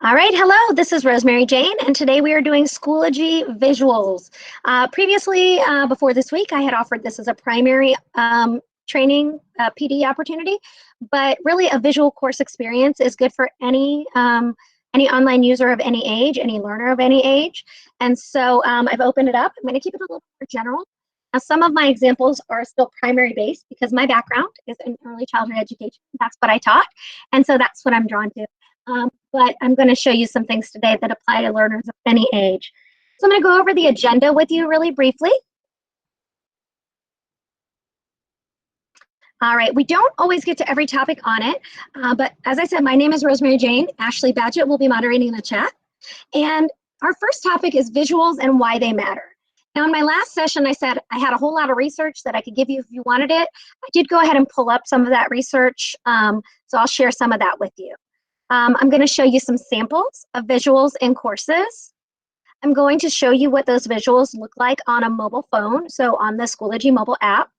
All right, hello, this is Rosemary Jane, and today we are doing Schoology visuals. Previously, before this week, I had offered this as a primary training PD opportunity, but really a visual course experience is good for any online user of any age, any learner of any age. And so I've opened it up. I'm going to keep it a little more general. Now, some of my examples are still primary based because my background is in early childhood education. That's what I taught, and so that's what I'm drawn to. But I'm going to show you some things today that apply to learners of any age. So I'm going to go over the agenda with you really briefly. All right, we don't always get to every topic on it, but as I said, my name is Rosemary Jane. Ashley Badgett will be moderating the chat. And our first topic is visuals and why they matter. Now, in my last session, I said I had a whole lot of research that I could give you if you wanted it. I did go ahead and pull up some of that research, so I'll share some of that with you. I'm going to show you some samples of visuals in courses. I'm going to show you what those visuals look like on a mobile phone, so on the Schoology mobile app.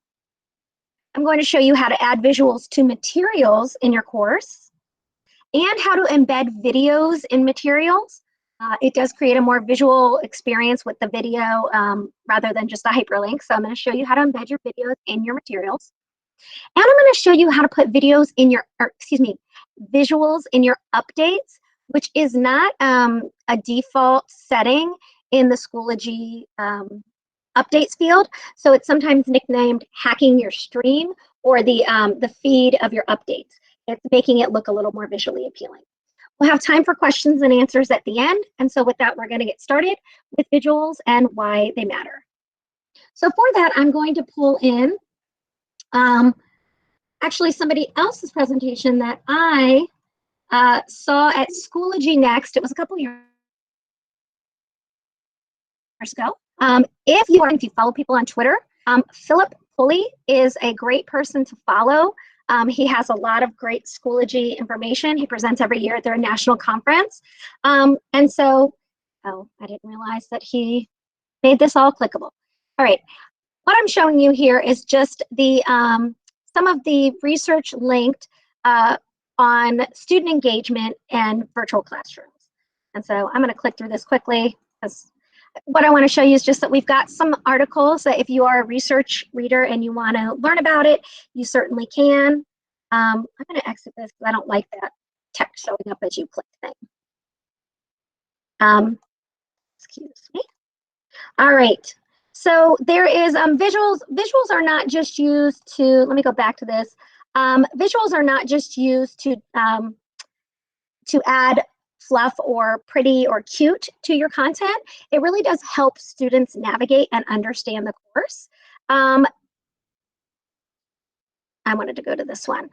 I'm going to show you how to add visuals to materials in your course and how to embed videos in materials. It does create a more visual experience with the video rather than just a hyperlink. So I'm going to show you how to embed your videos in your materials. And I'm going to show you how to put videos in your, visuals in your updates, which is not a default setting in the Schoology updates field. So it's sometimes nicknamed hacking your stream or the feed of your updates. It's making it look a little more visually appealing. We'll have time for questions and answers at the end. And so with that, we're going to get started with visuals and why they matter. So for that, I'm going to pull in actually somebody else's presentation that I saw at Schoology Next. It was a couple years ago. If you follow people on Twitter, Philip Pulley is a great person to follow. He has a lot of great Schoology information. He presents every year at their national conference. And so, oh, I didn't realize that he made this all clickable. All right, what I'm showing you here is just the some of the research linked on student engagement and virtual classrooms. And so I'm going to click through this quickly because what I want to show you is just that we've got some articles that if you are a research reader and you want to learn about it, you certainly can. I'm going to exit this because I don't like that text showing up as you click thing. Excuse me. All right. So there is visuals. Visuals are not just used to, let me go back to this. Visuals are not just used to add fluff or pretty or cute to your content. It really does help students navigate and understand the course. I wanted to go to this one.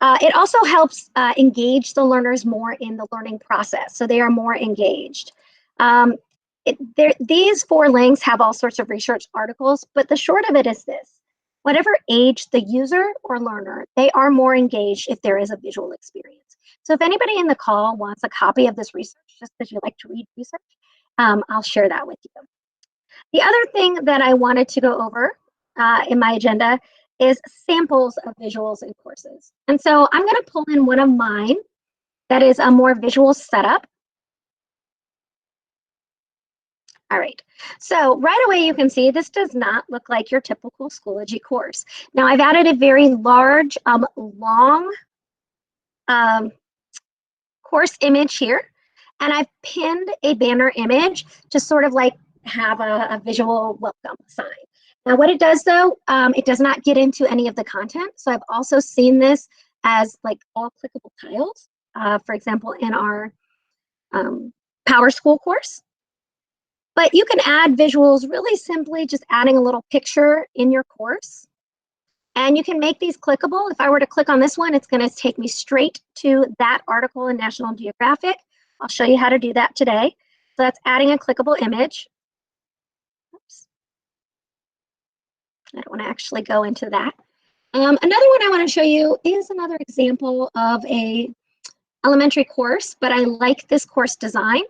It also helps engage the learners more in the learning process, so they are more engaged. These 4 links have all sorts of research articles, but the short of it is this. Whatever age the user or learner, they are more engaged if there is a visual experience. So if anybody in the call wants a copy of this research, just because you like to read research, I'll share that with you. The other thing that I wanted to go over in my agenda is samples of visuals in courses. And so I'm going to pull in one of mine that is a more visual setup. All right, so right away you can see this does not look like your typical Schoology course. Now I've added a very large, long course image here, and I've pinned a banner image to sort of like have a visual welcome sign. Now what it does though, it does not get into any of the content. So I've also seen this as like all clickable tiles, for example, in our Power School course. But you can add visuals really simply just adding a little picture in your course. And you can make these clickable. If I were to click on this one, it's going to take me straight to that article in National Geographic. I'll show you how to do that today. So that's adding a clickable image. Oops. I don't want to actually go into that. Another one I want to show you is another example of a elementary course, but I like this course design.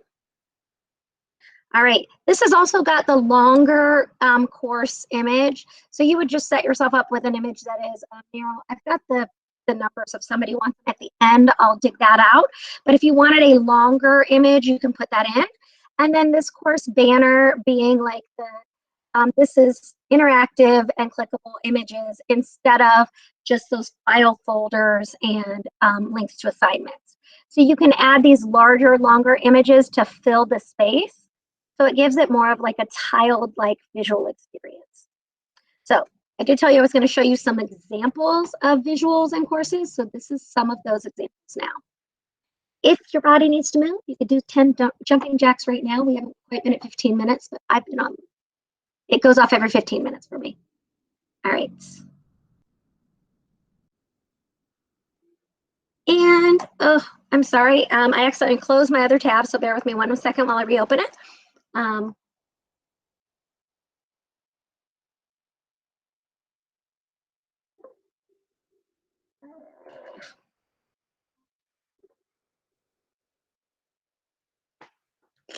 All right, this has also got the longer course image. So you would just set yourself up with an image that is narrow. I've got the the numbers. If somebody wants at the end, I'll dig that out. But if you wanted a longer image, you can put that in. And then this course banner being like this is interactive and clickable images instead of just those file folders and links to assignments. So you can add these larger, longer images to fill the space. So it gives it more of like a tiled-like visual experience. So I did tell you I was going to show you some examples of visuals and courses. So this is some of those examples now. If your body needs to move, you could do 10 jumping jacks right now. We haven't quite been at 15 minutes, but I've been on. It goes off every 15 minutes for me. All right. And I'm sorry, I accidentally closed my other tab, so bear with me 1 second while I reopen it.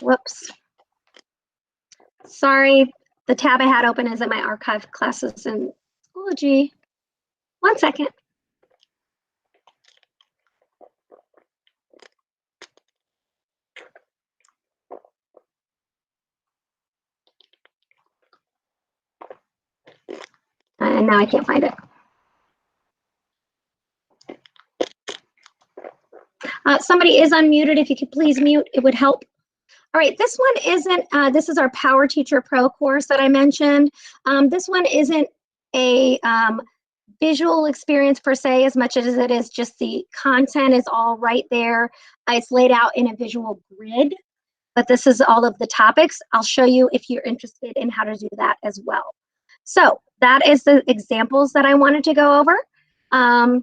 Whoops. Sorry, the tab I had open is in my archive classes in Schoology. 1 second. And now I can't find it. Somebody is unmuted. If you could please mute, it would help. All right, this one isn't, this is our Power Teacher Pro course that I mentioned. This one isn't a visual experience per se as much as it is just the content is all right there. It's laid out in a visual grid, but this is all of the topics. I'll show you if you're interested in how to do that as well. So that is the examples that I wanted to go over. I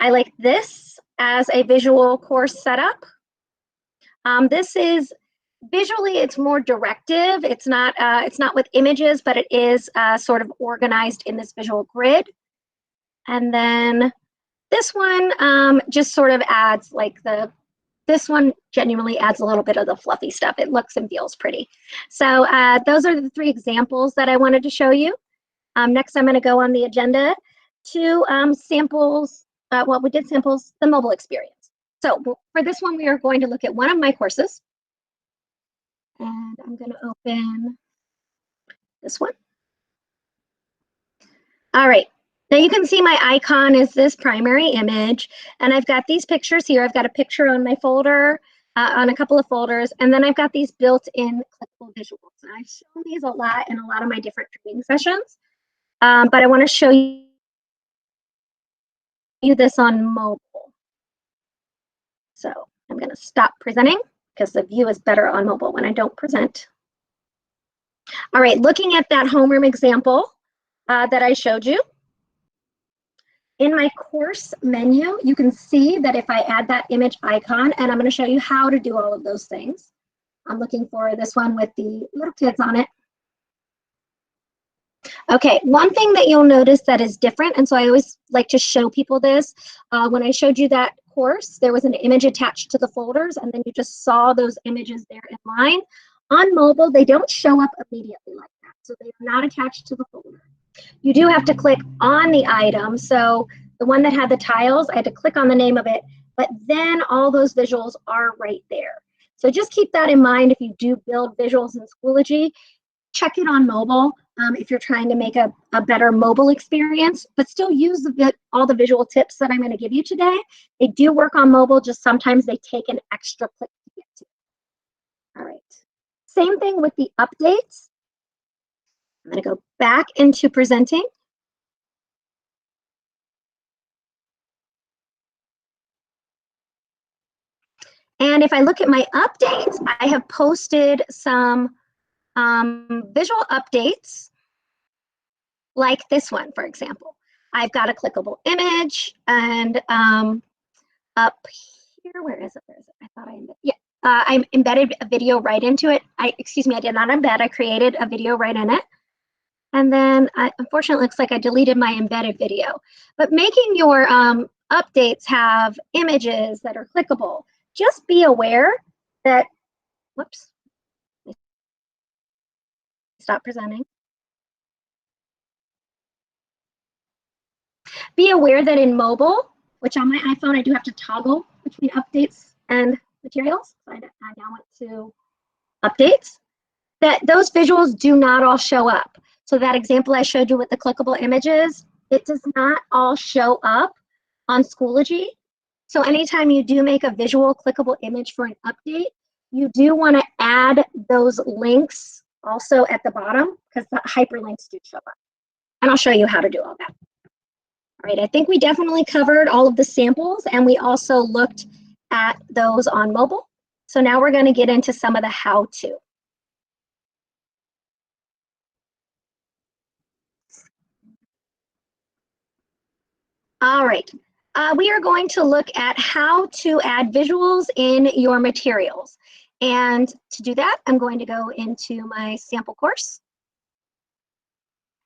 like this as a visual course setup. This is visually, it's more directive. It's not with images, but it is sort of organized in this visual grid. And then this one just sort of adds like this one genuinely adds a little bit of the fluffy stuff. It looks and feels pretty. So those are the 3 examples that I wanted to show you. Next, I'm going to go on the agenda to samples. Well, we did samples, the mobile experience. So for this one, we are going to look at one of my courses. And I'm going to open this one. All right. Now you can see my icon is this primary image, and I've got these pictures here. I've got a picture on my folder, on a couple of folders, and then I've got these built-in clickable visuals. And I've shown these a lot in a lot of my different training sessions, but I want to show you this on mobile. So I'm going to stop presenting because the view is better on mobile when I don't present. All right, looking at that homeroom example that I showed you, in my course menu, you can see that if I add that image icon, and I'm going to show you how to do all of those things. I'm looking for this one with the little kids on it. Okay, one thing that you'll notice that is different, and so I always like to show people this, when I showed you that course, there was an image attached to the folders, and then you just saw those images there in line. On mobile, they don't show up immediately like that, so they are not attached to the folder. You do have to click on the item. So the one that had the tiles, I had to click on the name of it, but then all those visuals are right there. So just keep that in mind if you do build visuals in Schoology. Check it on mobile if you're trying to make a better mobile experience, but still use all the visual tips that I'm going to give you today. They do work on mobile, just sometimes they take an extra click to get to. All right. Same thing with the updates. I'm going to go back into presenting. And if I look at my updates, I have posted some visual updates like this one, for example. I've got a clickable image, and up here, where is it? I thought I embedded, yeah. I embedded a video right into it. Excuse me, I did not embed, I created a video right in it. And then, unfortunately, it looks like I deleted my embedded video. But making your updates have images that are clickable, just be aware that, whoops, stop presenting. Be aware that in mobile, which on my iPhone, I do have to toggle between updates and materials. So I now went to updates, that those visuals do not all show up. So that example I showed you with the clickable images, it does not all show up on Schoology. So anytime you do make a visual clickable image for an update, you do want to add those links also at the bottom because the hyperlinks do show up. And I'll show you how to do all that. All right, I think we definitely covered all of the samples, and we also looked at those on mobile. So now we're going to get into some of the how-to. All right, we are going to look at how to add visuals in your materials. And to do that, I'm going to go into my sample course.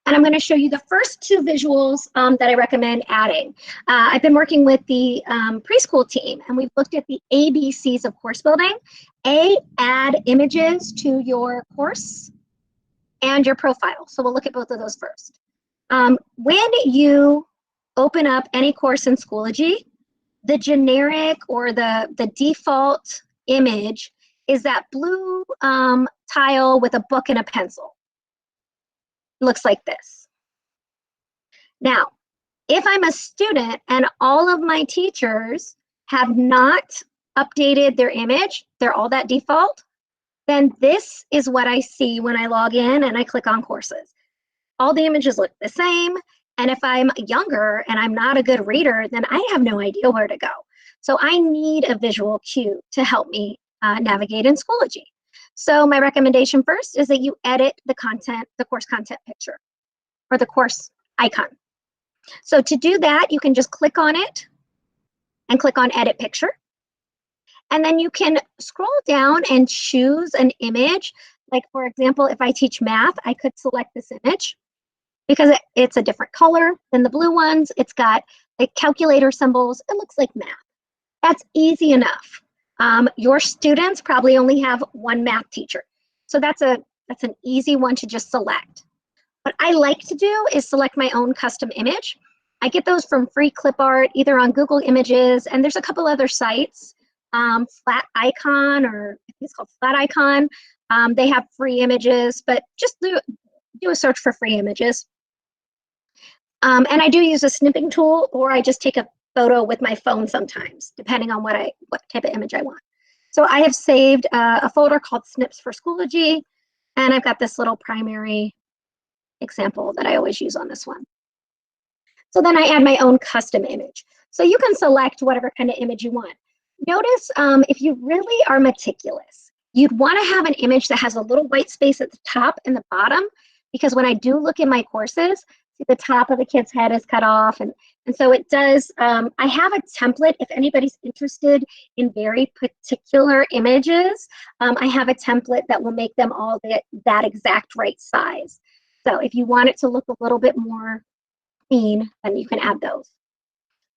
And I'm going to show you the first two visuals that I recommend adding. I've been working with the preschool team, and we've looked at the ABCs of course building. A, add images to your course and your profile. So we'll look at both of those first. When you open up any course in Schoology, the generic or the default image is that blue tile with a book and a pencil. It looks like this. Now, if I'm a student and all of my teachers have not updated their image, they're all that default, then this is what I see when I log in and I click on courses. All the images look the same. And if I'm younger and I'm not a good reader, then I have no idea where to go. So I need a visual cue to help me navigate in Schoology. So my recommendation first is that you edit the content, the course content picture, or the course icon. So to do that, you can just click on it and click on Edit Picture. And then you can scroll down and choose an image. Like, for example, if I teach math, I could select this image because it's a different color than the blue ones. It's got like calculator symbols. It looks like math. That's easy enough. Your students probably only have one math teacher. So that's an easy one to just select. What I like to do is select my own custom image. I get those from free clip art, either on Google Images, and there's a couple other sites, Flat Icon, or I think it's called Flat Icon. They have free images, but just do a search for free images. And I do use a snipping tool, or I just take a photo with my phone sometimes, depending on what type of image I want. So I have saved a folder called Snips for Schoology, and I've got this little primary example that I always use on this one. So then I add my own custom image. So you can select whatever kind of image you want. Notice if you really are meticulous, you'd want to have an image that has a little white space at the top and the bottom, because when I do look in my courses, see the top of the kid's head is cut off. And so it does, I have a template if anybody's interested in very particular images. I have a template that will make them all that exact right size. So if you want it to look a little bit more clean, then you can add those.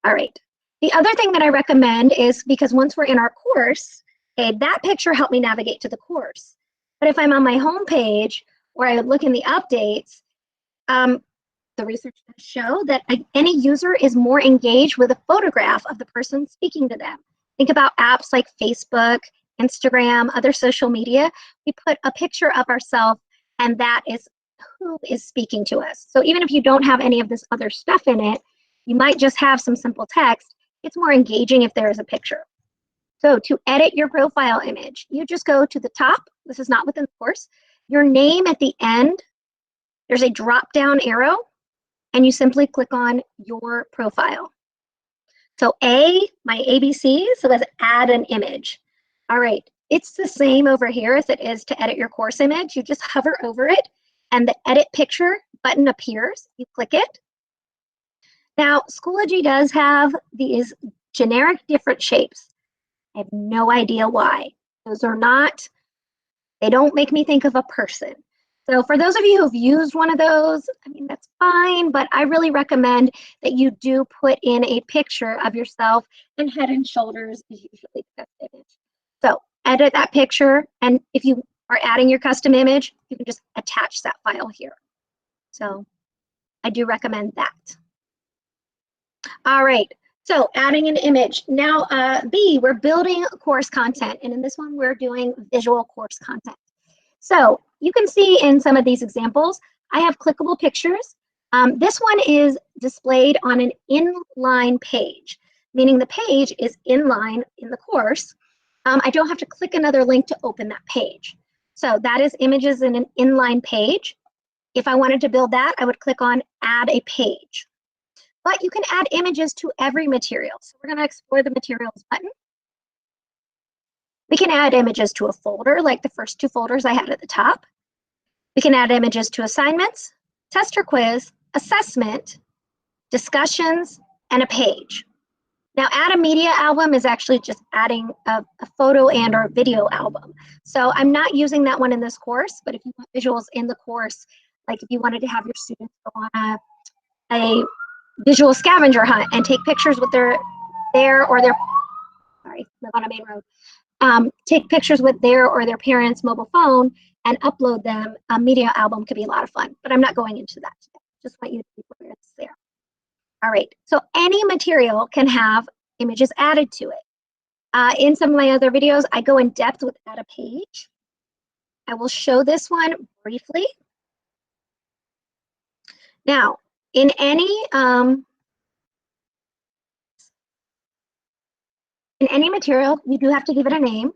All right. The other thing that I recommend is, because once we're in our course, okay, that picture helped me navigate to the course. But if I'm on my home page or I look in the updates, the research does show that any user is more engaged with a photograph of the person speaking to them. Think about apps like Facebook, Instagram, other social media. We put a picture of ourselves, and that is who is speaking to us. So even if you don't have any of this other stuff in it, you might just have some simple text. It's more engaging if there is a picture. So to edit your profile image, you just go to the top. This is not within the course. Your name at the end, there's a drop-down arrow, and you simply click on your profile. So A, my ABC, so let's add an image. All right, it's the same over here as it is to edit your course image. You just hover over it, and the Edit Picture button appears. You click it. Now, Schoology does have these generic different shapes. I have no idea why. Those are not, they don't make me think of a person. So for those of you who've used one of those, I mean, that's fine, but I really recommend that you do put in a picture of yourself, and head and shoulders is usually the best image. So edit that picture, and if you are adding your custom image, you can just attach that file here. So I do recommend that. All right, so adding an image. Now, B, we're building course content, and in this one, we're doing visual course content. So you can see in some of these examples, I have clickable pictures. This one is displayed on an inline page, meaning the page is inline in the course. I don't have to click another link to open that page. So that is images in an inline page. If I wanted to build that, I would click on Add a Page. But you can add images to every material. So we're going to explore the materials button. We can add images to a folder, like the first two folders I had at the top. We can add images to assignments, test or quiz, assessment, discussions, and a page. Now, add a media album is actually just adding a photo and or video album. So I'm not using that one in this course, but if you want visuals in the course, like if you wanted to have your students go on a visual scavenger hunt and take pictures with their sorry, live on a main road, take pictures with their or their parents' mobile phone and upload them, a media album could be a lot of fun, but I'm not going into that today. Just want you to be aware it's there. All right, so any material can have images added to it. In some of my other videos, I go in depth with Add a Page. I will show this one briefly. Now, in any material, you do have to give it a name.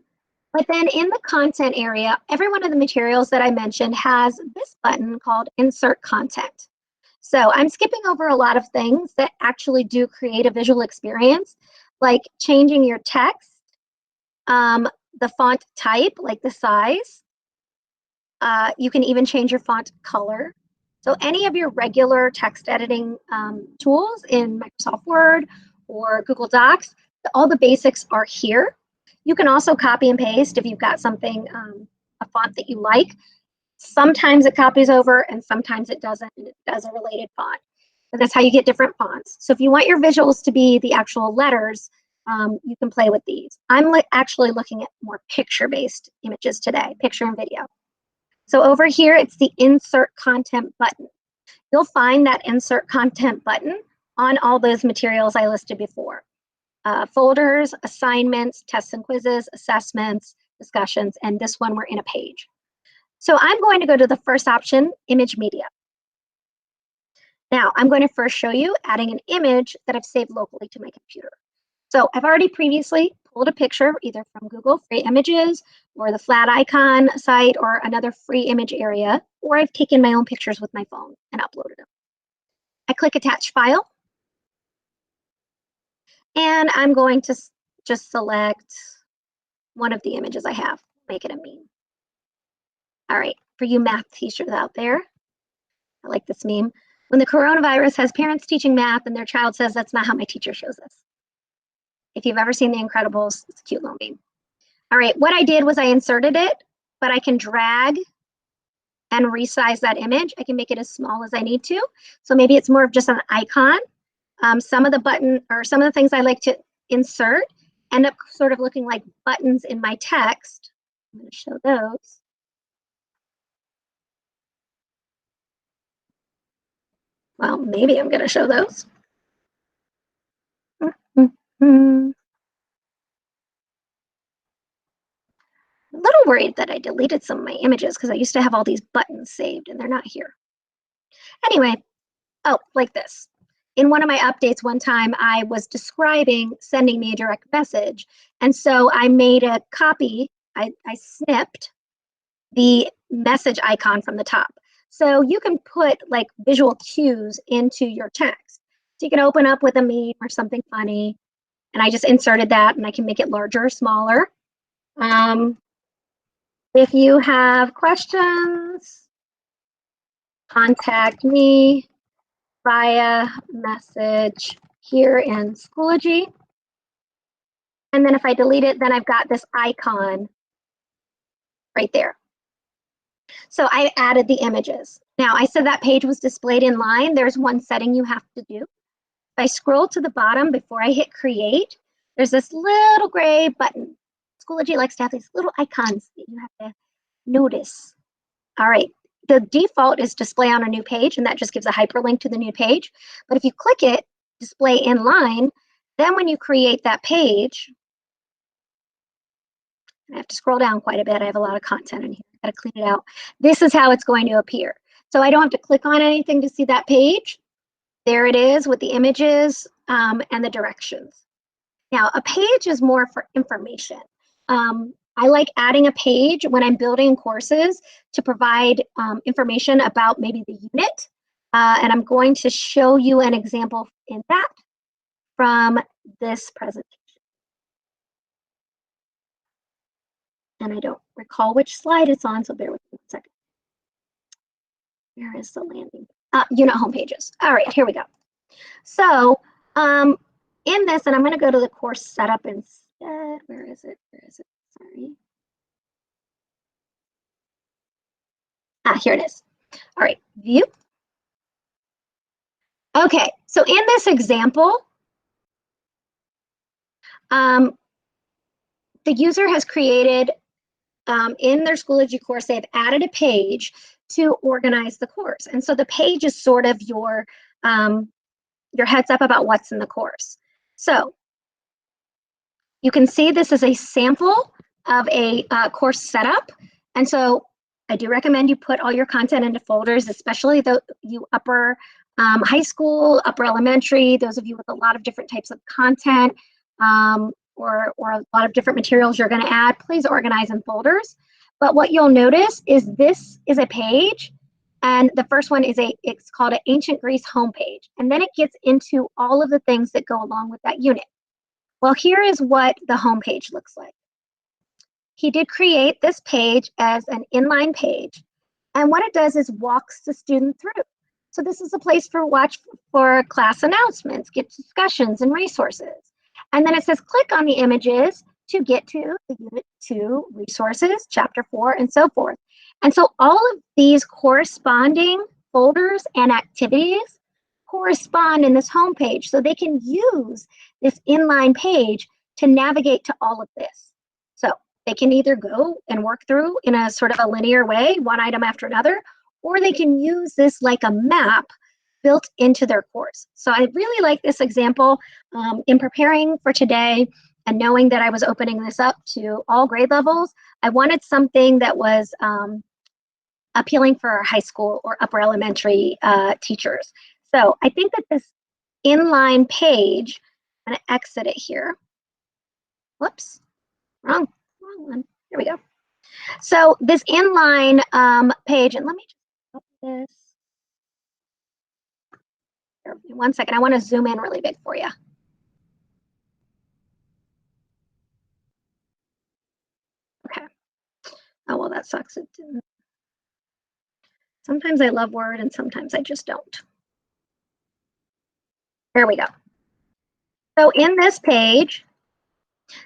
But then in the content area, every one of the materials that I mentioned has this button called Insert Content. So I'm skipping over a lot of things that actually do create a visual experience, like changing your text, the font type, like the size. You can even change your font color. So any of your regular text editing tools in Microsoft Word or Google Docs, all the basics are here. You can also copy and paste if you've got something, a font that you like. Sometimes it copies over and sometimes it doesn't, and it does a related font. But that's how you get different fonts. So if you want your visuals to be the actual letters, you can play with these. I'm actually looking at more picture-based images today, picture and video. So over here, it's the Insert Content button. You'll find that Insert Content button on all those materials I listed before. Folders, assignments, tests and quizzes, assessments, discussions, and this one we're in a page. So I'm going to go to the first option, Image Media. Now, I'm going to first show you adding an image that I've saved locally to my computer. So I've already previously pulled a picture either from Google Free Images or the Flat Icon site or another free image area, or I've taken my own pictures with my phone and uploaded them. I click Attach File, and I'm going to just select one of the images I have, make it a meme. All right, for you math teachers out there, I like this meme. When the coronavirus has parents teaching math and their child says, "That's not how my teacher shows us." If you've ever seen The Incredibles, it's a cute little meme. All right, what I did was I inserted it, but I can drag and resize that image. I can make it as small as I need to. So maybe it's more of just an icon. Some of the button or some of the things I like to insert end up sort of looking like buttons in my text. I'm going to show those. Well, maybe I'm going to show those. A little worried that I deleted some of my images because I used to have all these buttons saved and they're not here. Anyway, oh, like this. In one of my updates one time, I was describing sending me a direct message. And so I made a copy. I snipped the message icon from the top. So you can put like visual cues into your text. So you can open up with a meme or something funny. And I just inserted that and I can make it larger or smaller. If you have questions, contact me via message here in Schoology. And then if I delete it, then I've got this icon right there. So I added the images. Now I said that page was displayed in line. There's one setting you have to do. If I scroll to the bottom before I hit create, there's this little gray button. Schoology likes to have these little icons that you have to notice. All right, the default is display on a new page, and that just gives a hyperlink to the new page. But if you click it, display inline, then when you create that page, I have to scroll down quite a bit. I have a lot of content in here. I gotta clean it out. This is how it's going to appear. So I don't have to click on anything to see that page. There it is with the images and the directions. Now, a page is more for information. I like adding a page when I'm building courses to provide information about maybe the unit. And I'm going to show you an example in that from this presentation. And I don't recall which slide it's on, so bear with me 1 second. Where is the landing? Unit home pages. All right, here we go. So in this, and I'm going to go to the course setup instead. Where is it? Where is it? Sorry. Here it is. All right, view. Okay, so in this example, the user has created, in their Schoology course, they've added a page to organize the course. And so the page is sort of your heads up about what's in the course. So you can see this is a sample of a course setup. And so I do recommend you put all your content into folders, especially you upper high school, upper elementary, those of you with a lot of different types of content or a lot of different materials you're going to add, please organize in folders. But what you'll notice is this is a page, and the first one is it's called an Ancient Greece homepage. And then it gets into all of the things that go along with that unit. Well, here is what the homepage looks like. He did create this page as an inline page. And what it does is walks the student through. So this is a place for class announcements, get discussions and resources. And then it says click on the images to get to the Unit 2 resources, Chapter 4, and so forth. And so all of these corresponding folders and activities correspond in this homepage. So they can use this inline page to navigate to all of this. So they can either go and work through in a sort of a linear way, one item after another, or they can use this like a map built into their course. So I really like this example in preparing for today and knowing that I was opening this up to all grade levels. I wanted something that was appealing for high school or upper elementary teachers. So I think that this inline page, I'm going to exit it here. Whoops, wrong one. Here we go. So this inline page, and let me just copy this. Here, 1 second, I want to zoom in really big for you. Okay. Oh, well, that sucks. It didn't. Sometimes I love Word and sometimes I just don't. There we go. So in this page,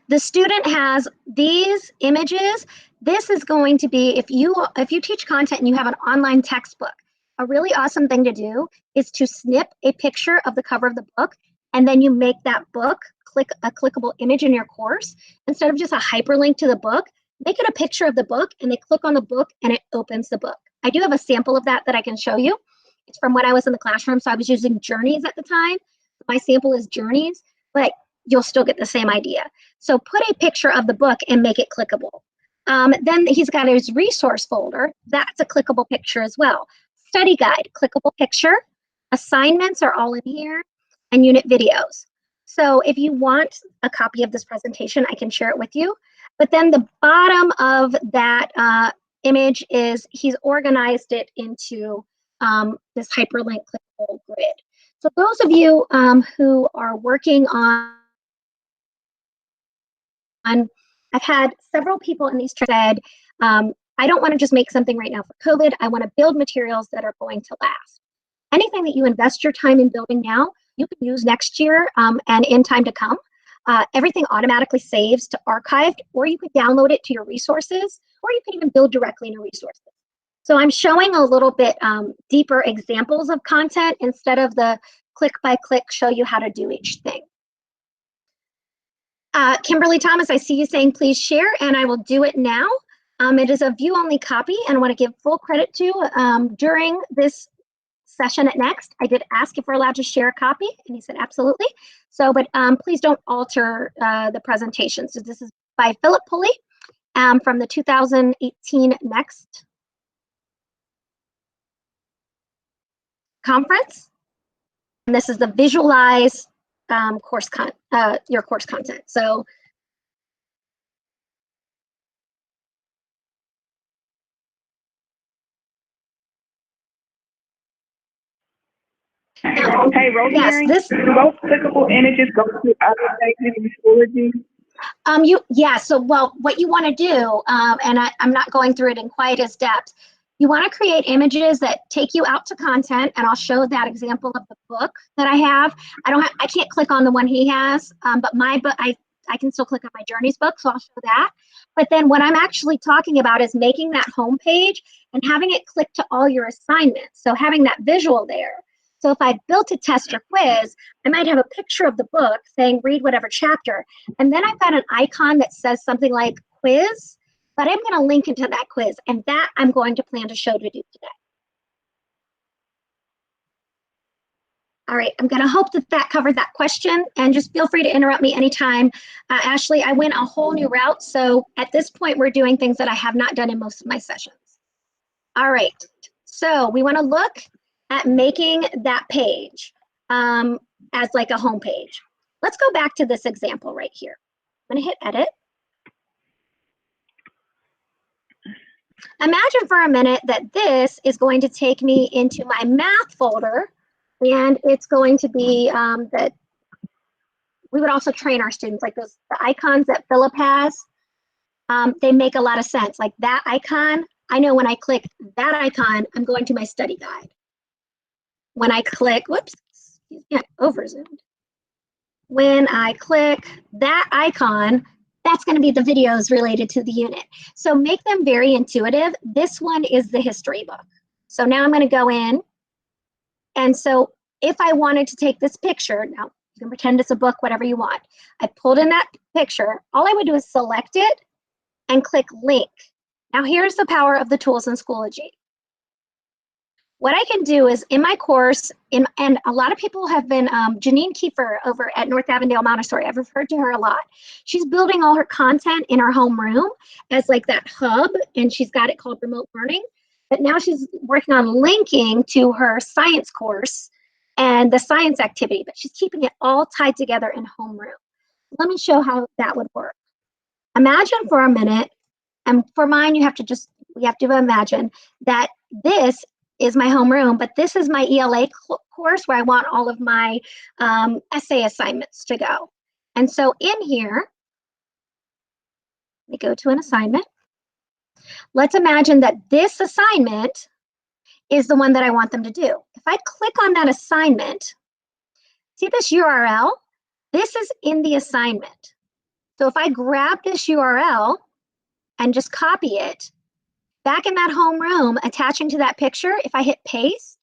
the student has these images. This is going to be, if you teach content and you have an online textbook, a really awesome thing to do is to snip a picture of the cover of the book, and then you make that book click a clickable image in your course. Instead of just a hyperlink to the book, make it a picture of the book, and they click on the book and it opens the book. I do have a sample of that I can show you. It's from when I was in the classroom, so I was using Journeys at the time. My sample is Journeys, but you'll still get the same idea. So put a picture of the book and make it clickable. Then he's got his resource folder. That's a clickable picture as well. Study guide, clickable picture. Assignments are all in here, and unit videos. So if you want a copy of this presentation, I can share it with you. But then the bottom of that image is he's organized it into this hyperlink clickable grid. So those of you who are working on, I've had several people in these said, I don't want to just make something right now for COVID. I want to build materials that are going to last. Anything that you invest your time in building now, you can use next year and in time to come. Everything automatically saves to archived, or you could download it to your resources, or you can even build directly in your resources. So I'm showing a little bit deeper examples of content instead of the click by click show you how to do each thing. Kimberly Thomas, I see you saying please share, and I will do it now. It is a view-only copy, and I want to give full credit to during this session at Next, I did ask if we're allowed to share a copy, and he said absolutely. So, but please don't alter the presentation. So this is by Philip Pulley from the 2018 Next conference. And this is the visualize your course content. So hey, Rosemary, yes, do those clickable images go to other pages in Schoology? So what you want to do, and I'm not going through it in quite as depth, you want to create images that take you out to content, and I'll show that example of the book that I have. I can't click on the one he has, but my book, I can still click on my Journeys book, so I'll show that. But then what I'm actually talking about is making that home page and having it click to all your assignments. So having that visual there. So if I built a test or quiz, I might have a picture of the book saying read whatever chapter. And then I've got an icon that says something like quiz, but I'm going to link into that quiz. And that I'm going to plan to show to do today. All right, I'm going to hope that covered that question, and just feel free to interrupt me anytime. Ashley, I went a whole new route. So at this point, we're doing things that I have not done in most of my sessions. All right, so we want to look at making that page as like a home page. Let's go back to this example right here. I'm going to hit edit. Imagine for a minute that this is going to take me into my math folder, and it's going to be that we would also train our students, like the icons that Philip has. They make a lot of sense. Like that icon, I know when I click that icon, I'm going to my study guide. When I click, whoops, yeah, over zoomed. When I click that icon, that's going to be the videos related to the unit. So make them very intuitive. This one is the history book. So now I'm going to go in. And so if I wanted to take this picture, now you can pretend it's a book, whatever you want. I pulled in that picture. All I would do is select it and click link. Now here's the power of the tools in Schoology. What I can do is in my course, and a lot of people have been, Janine Kiefer over at North Avondale Montessori, I've referred to her a lot. She's building all her content in her homeroom as like that hub, and she's got it called remote learning. But now she's working on linking to her science course and the science activity, but she's keeping it all tied together in homeroom. Let me show how that would work. Imagine for a minute, and for mine, we have to imagine that this is my homeroom, but this is my ELA course where I want all of my essay assignments to go. And so in here, we go to an assignment. Let's imagine that this assignment is the one that I want them to do. If I click on that assignment, see this URL? This is in the assignment. So if I grab this URL and just copy it, back in that homeroom, attaching to that picture, if I hit paste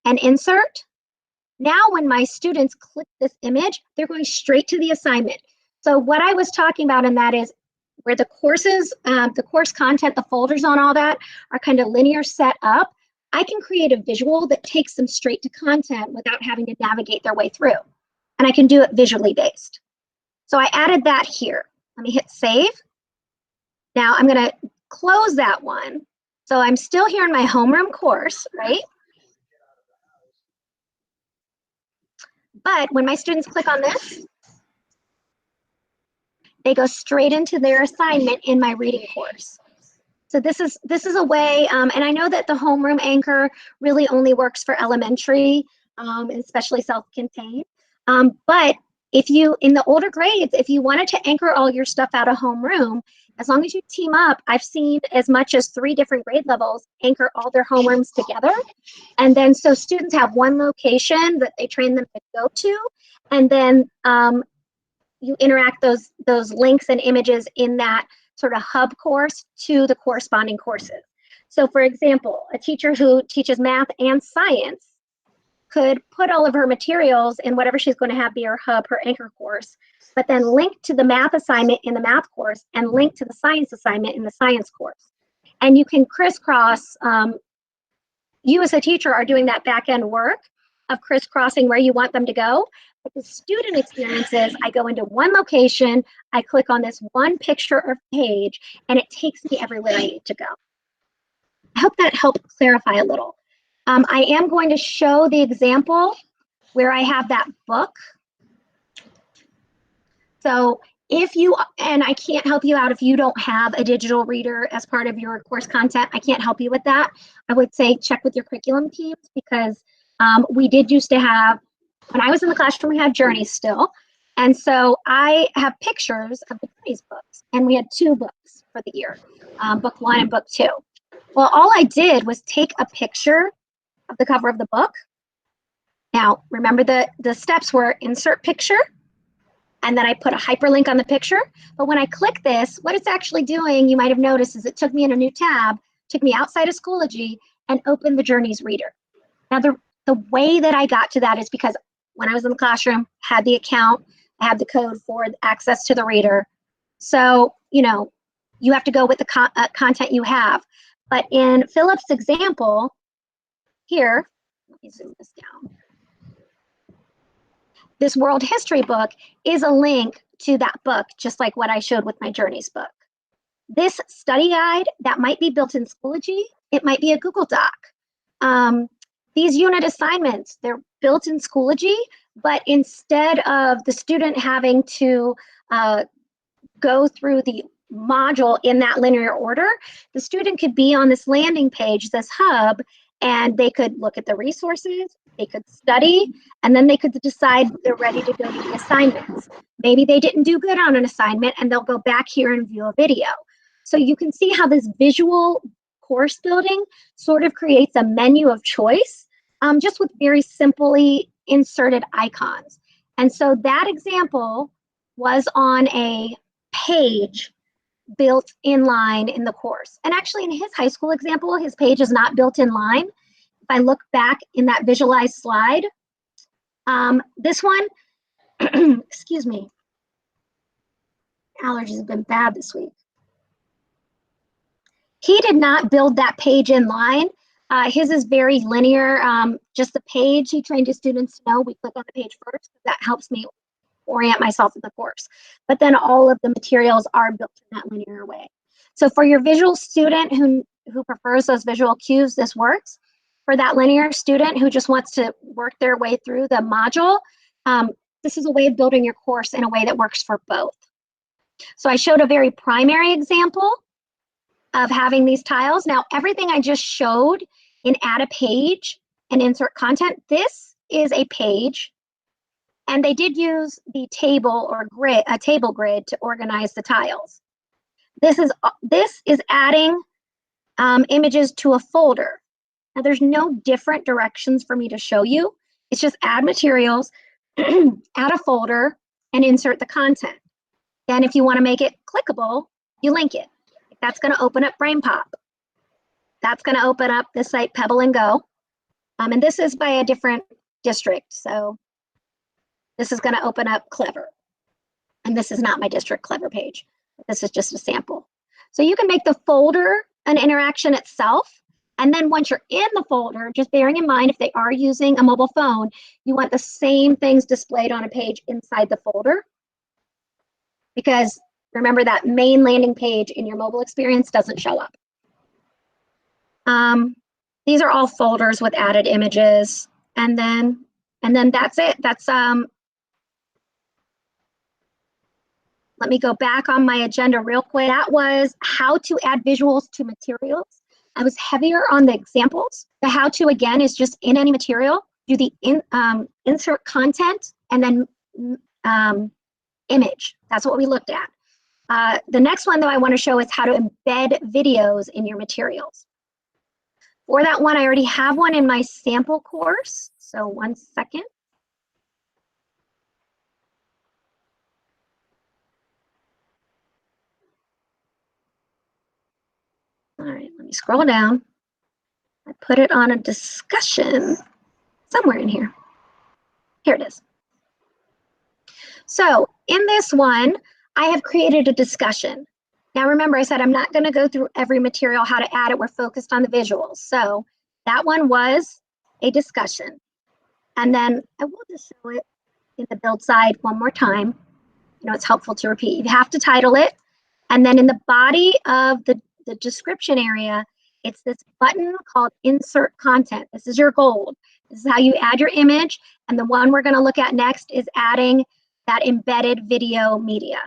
and insert, now when my students click this image, they're going straight to the assignment. So what I was talking about in that is where the courses, the course content, the folders on all that are kind of linear set up, I can create a visual that takes them straight to content without having to navigate their way through. And I can do it visually based. So I added that here. Let me hit save. Now I'm going to close that one. So I'm still here in my homeroom course, right? But when my students click on this, they go straight into their assignment in my reading course. So this is a way, and I know that the homeroom anchor really only works for elementary, especially self-contained. But if you, in the older grades, if you wanted to anchor all your stuff out of homeroom, as long as you team up, I've seen as much as 3 different grade levels anchor all their homerooms together. And then so students have one location that they train them to go to, and then you interact those links and images in that sort of hub course to the corresponding courses. So for example, a teacher who teaches math and science could put all of her materials in whatever she's going to have be her hub, her anchor course, but then link to the math assignment in the math course and link to the science assignment in the science course. And you can crisscross you as a teacher are doing that back end work of crisscrossing where you want them to go. But the student experiences, I go into one location, I click on this one picture or page, and it takes me everywhere I need to go. I hope that helped clarify a little. I am going to show the example where I have that book. So if you, and I can't help you out if you don't have a digital reader as part of your course content, I can't help you with that. I would say check with your curriculum teams, because we did used to have, when I was in the classroom, we had journeys still. And so I have pictures of the journeys books, and we had 2 books for the year, book 1 and book 2. Well, all I did was take a picture of the cover of the book. Now, remember the steps were insert picture, and then I put a hyperlink on the picture. But when I click this, what it's actually doing, you might have noticed, is it took me in a new tab, took me outside of Schoology, and opened the Journeys reader. Now, the way that I got to that is because when I was in the classroom, had the account, I had the code for access to the reader. So, you have to go with the content you have. But in Philip's example here, let me zoom this down. This world history book is a link to that book, just like what I showed with my Journeys book. This study guide, that might be built in Schoology, it might be a Google Doc. These unit assignments, they're built in Schoology, but instead of the student having to go through the module in that linear order, the student could be on this landing page, this hub, and they could look at the resources, they could study, and then they could decide they're ready to go to the assignments. Maybe they didn't do good on an assignment, and they'll go back here and view a video. So you can see how this visual course building sort of creates a menu of choice, just with very simply inserted icons. And so that example was on a page built in line in the course. And actually in his high school example, his page is not built in line. If I look back in that visualized slide, this one, excuse me, allergies have been bad this week. He did not build that page in line. His is very linear, just the page he trained his students to know. We click on the page first, that helps me orient myself in the course. But then all of the materials are built in that linear way. So for your visual student who prefers those visual cues, this works. For that linear student who just wants to work their way through the module, this is a way of building your course in a way that works for both. So I showed a very primary example of having these tiles. Now, everything I just showed in add a page and insert content, this is a page. And they did use the table or grid, a table grid, to organize the tiles. This is adding images to a folder. Now there's no different directions for me to show you. It's just add materials, add a folder, and insert the content. Then if you want to make it clickable, you link it. That's going to open up BrainPop. That's going to open up the site Pebble and Go. And this is by a different district. So this is going to open up Clever. And this is not my district Clever page. This is just a sample. So you can make the folder an interaction itself. And then once you're in the folder, just bearing in mind if they are using a mobile phone, you want the same things displayed on a page inside the folder. Because remember, that main landing page in your mobile experience doesn't show up. These are all folders with added images. And then that's it. That's let me go back on my agenda real quick. That was how to add visuals to materials. I was heavier on the examples. The how to, again, is just in any material, do the insert content and then image. That's what we looked at. The next one, though, I want to show is how to embed videos in your materials. For that one, I already have one in my sample course. So 1 second. All right, let me scroll down. I put it on a discussion somewhere in here. Here it is. So in this one, I have created a discussion. Now remember, I said I'm not going to go through every material, how to add it. We're focused on the visuals. So That one was a discussion. And then I will just show it in the build side one more time. You know, it's helpful to repeat. You have to title it. And then in the body of the description area, it's this button called Insert Content. This is your gold. This is how you add your image. And the one we're going to look at next is adding that embedded video media.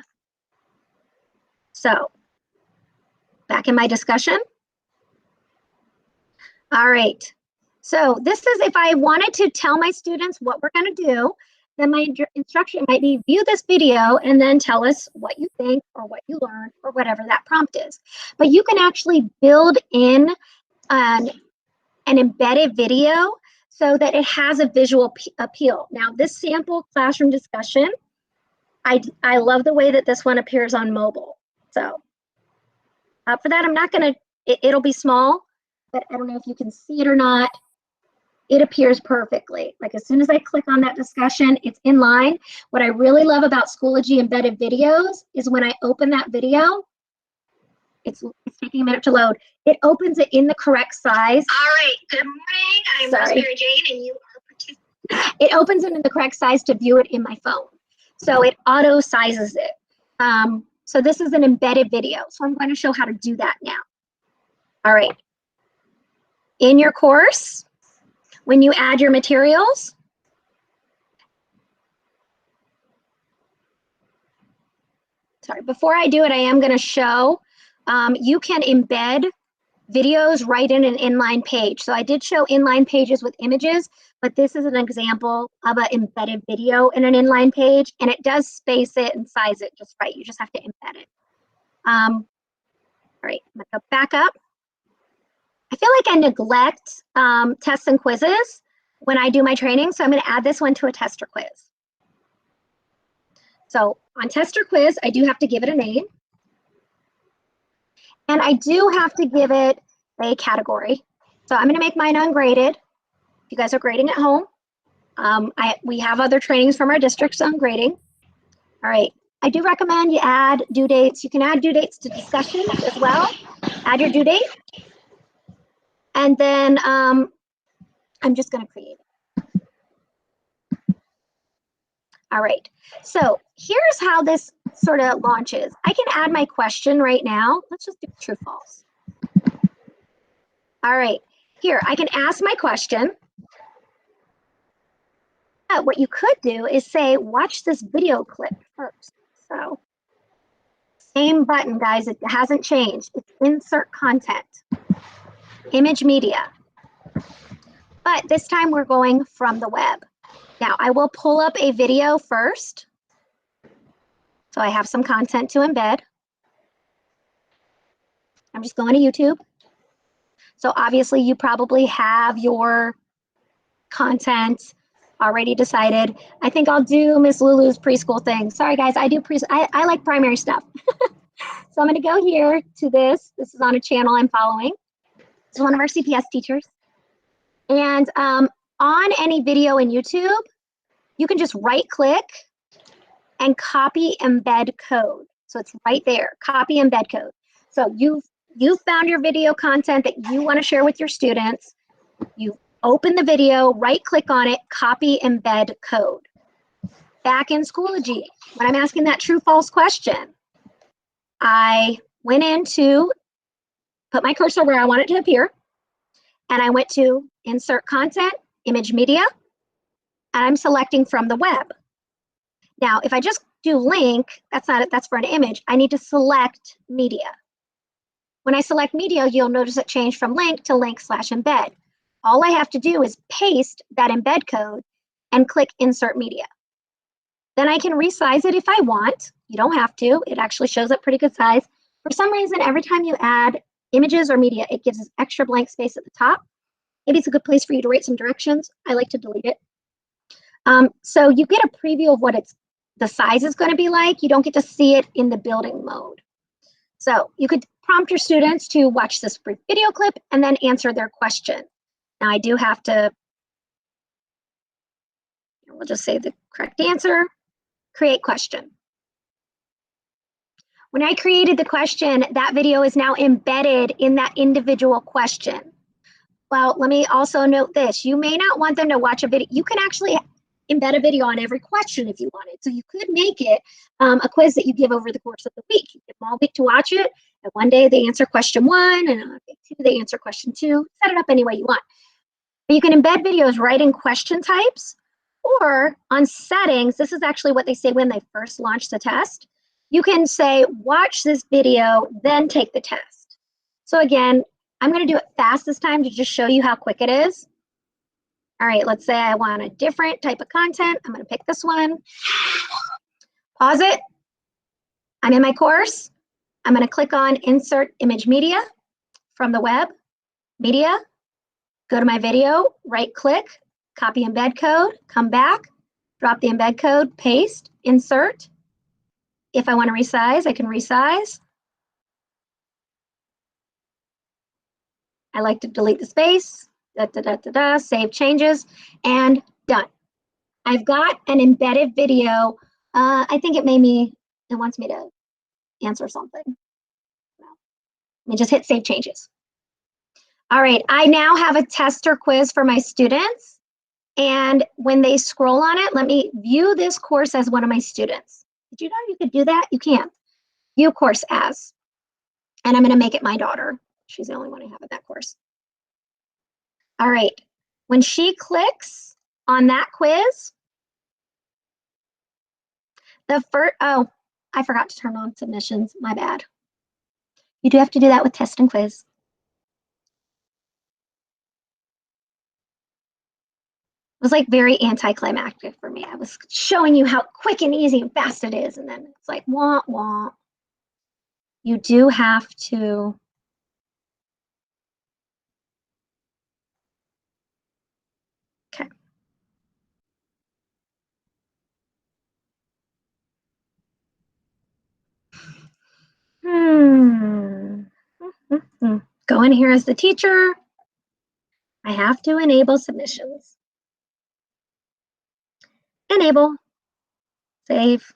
So back in my discussion. All right. So this is if I wanted to tell my students what we're going to do, then my instruction might be view this video and then tell us what you think or what you learned or whatever that prompt is. But you can actually build in an embedded video so that it has a visual appeal. Now, this sample classroom discussion, I love the way that this one appears on mobile. So for that, I'm not going to, it'll be small, but I don't know if you can see it or not. It appears perfectly. Like as soon as I click on that discussion, it's in line. What I really love about Schoology embedded videos is when I open that video, it's taking a minute to load. It opens it in the correct size. All right, good morning. I'm Rosemary Jane and you are participating. It opens it in the correct size to view it in my phone. So it auto sizes it. So this is an embedded video. So I'm going to show how to do that now. All right. In your course, when you add your materials, sorry, before I do it, I am going to show you can embed videos right in an inline page. So I did show inline pages with images, but this is an example of an embedded video in an inline page, and it does space it and size it just right. You just have to embed it. All right, I'm going to go back up. I feel like I neglect tests and quizzes when I do my training, so I'm going to add this one to a test or quiz. So on test or quiz, I do have to give it a name. And I do have to give it a category. So I'm going to make mine ungraded. If you guys are grading at home, we have other trainings from our districts on grading. All right. I do recommend you add due dates. You can add due dates to discussions as well. Add your due date. And then I'm just going to create it. All right. So here's how this sort of launches. I can add my question right now. Let's just do true, false. All right. Here, I can ask my question. What you could do is say, watch this video clip first. So same button, guys. It hasn't changed. It's insert content, image media. But this time we're going from the web. Now I will pull up a video first. So I have some content to embed. I'm just going to YouTube. So obviously you probably have your content already decided. I think I'll do Miss Lulu's preschool thing. Sorry guys, I do I like primary stuff. So I'm going to go here to this. This is on a channel I'm following. It's one of our CPS teachers. And on any video in YouTube, you can just right click and copy embed code. So it's right there, copy embed code. So you've found your video content that you want to share with your students. You open the video, right click on it, copy embed code. Back in Schoology, when I'm asking that true false question, I went into put my cursor where I want it to appear, and I went to insert content, image media, and I'm selecting from the web. Now, if I just do link, that's not it, that's for an image. I need to select media. When I select media, you'll notice it changed from link to link/embed. All I have to do is paste that embed code and click insert media. Then I can resize it if I want. You don't have to. It actually shows up pretty good size. For some reason, every time you add images or media, it gives us extra blank space at the top. Maybe it's a good place for you to write some directions. I like to delete it. So you get a preview of what the size is going to be like. You don't get to see it in the building mode. So you could prompt your students to watch this brief video clip and then answer their question. Now I do have to, we'll just say the correct answer, create question. When I created the question, that video is now embedded in that individual question. Well, let me also note this. You may not want them to watch a video. You can actually embed a video on every question if you wanted. So you could make it a quiz that you give over the course of the week. You give them all week to watch it. And one day they answer question 1, and on day 2 they answer question 2. Set it up any way you want. But you can embed videos right in question types, or on settings. This is actually what they say when they first launch the test. You can say, watch this video, then take the test. So again, I'm going to do it fast this time to just show you how quick it is. All right, let's say I want a different type of content. I'm going to pick this one. Pause it. I'm in my course. I'm going to click on Insert Image Media from the web. Media. Go to my video, right click, copy embed code, come back, drop the embed code, paste, insert. If I want to resize, I can resize. I like to delete the space, save changes, and done. I've got an embedded video. I think it wants me to answer something. Let me just hit save changes. All right, I now have a test or quiz for my students. And when they scroll on it, let me view this course as one of my students. Did you know you could do that? You can. View course as. And I'm going to make it my daughter. She's the only one I have in that course. All right. When she clicks on that quiz, oh, I forgot to turn on submissions. My bad. You do have to do that with test and quiz. It was like very anticlimactic for me. I was showing you how quick and easy and fast it is. And then it's like, wah, wah. You do have to. Okay. Go in here as the teacher. I have to enable submissions. Enable. Save.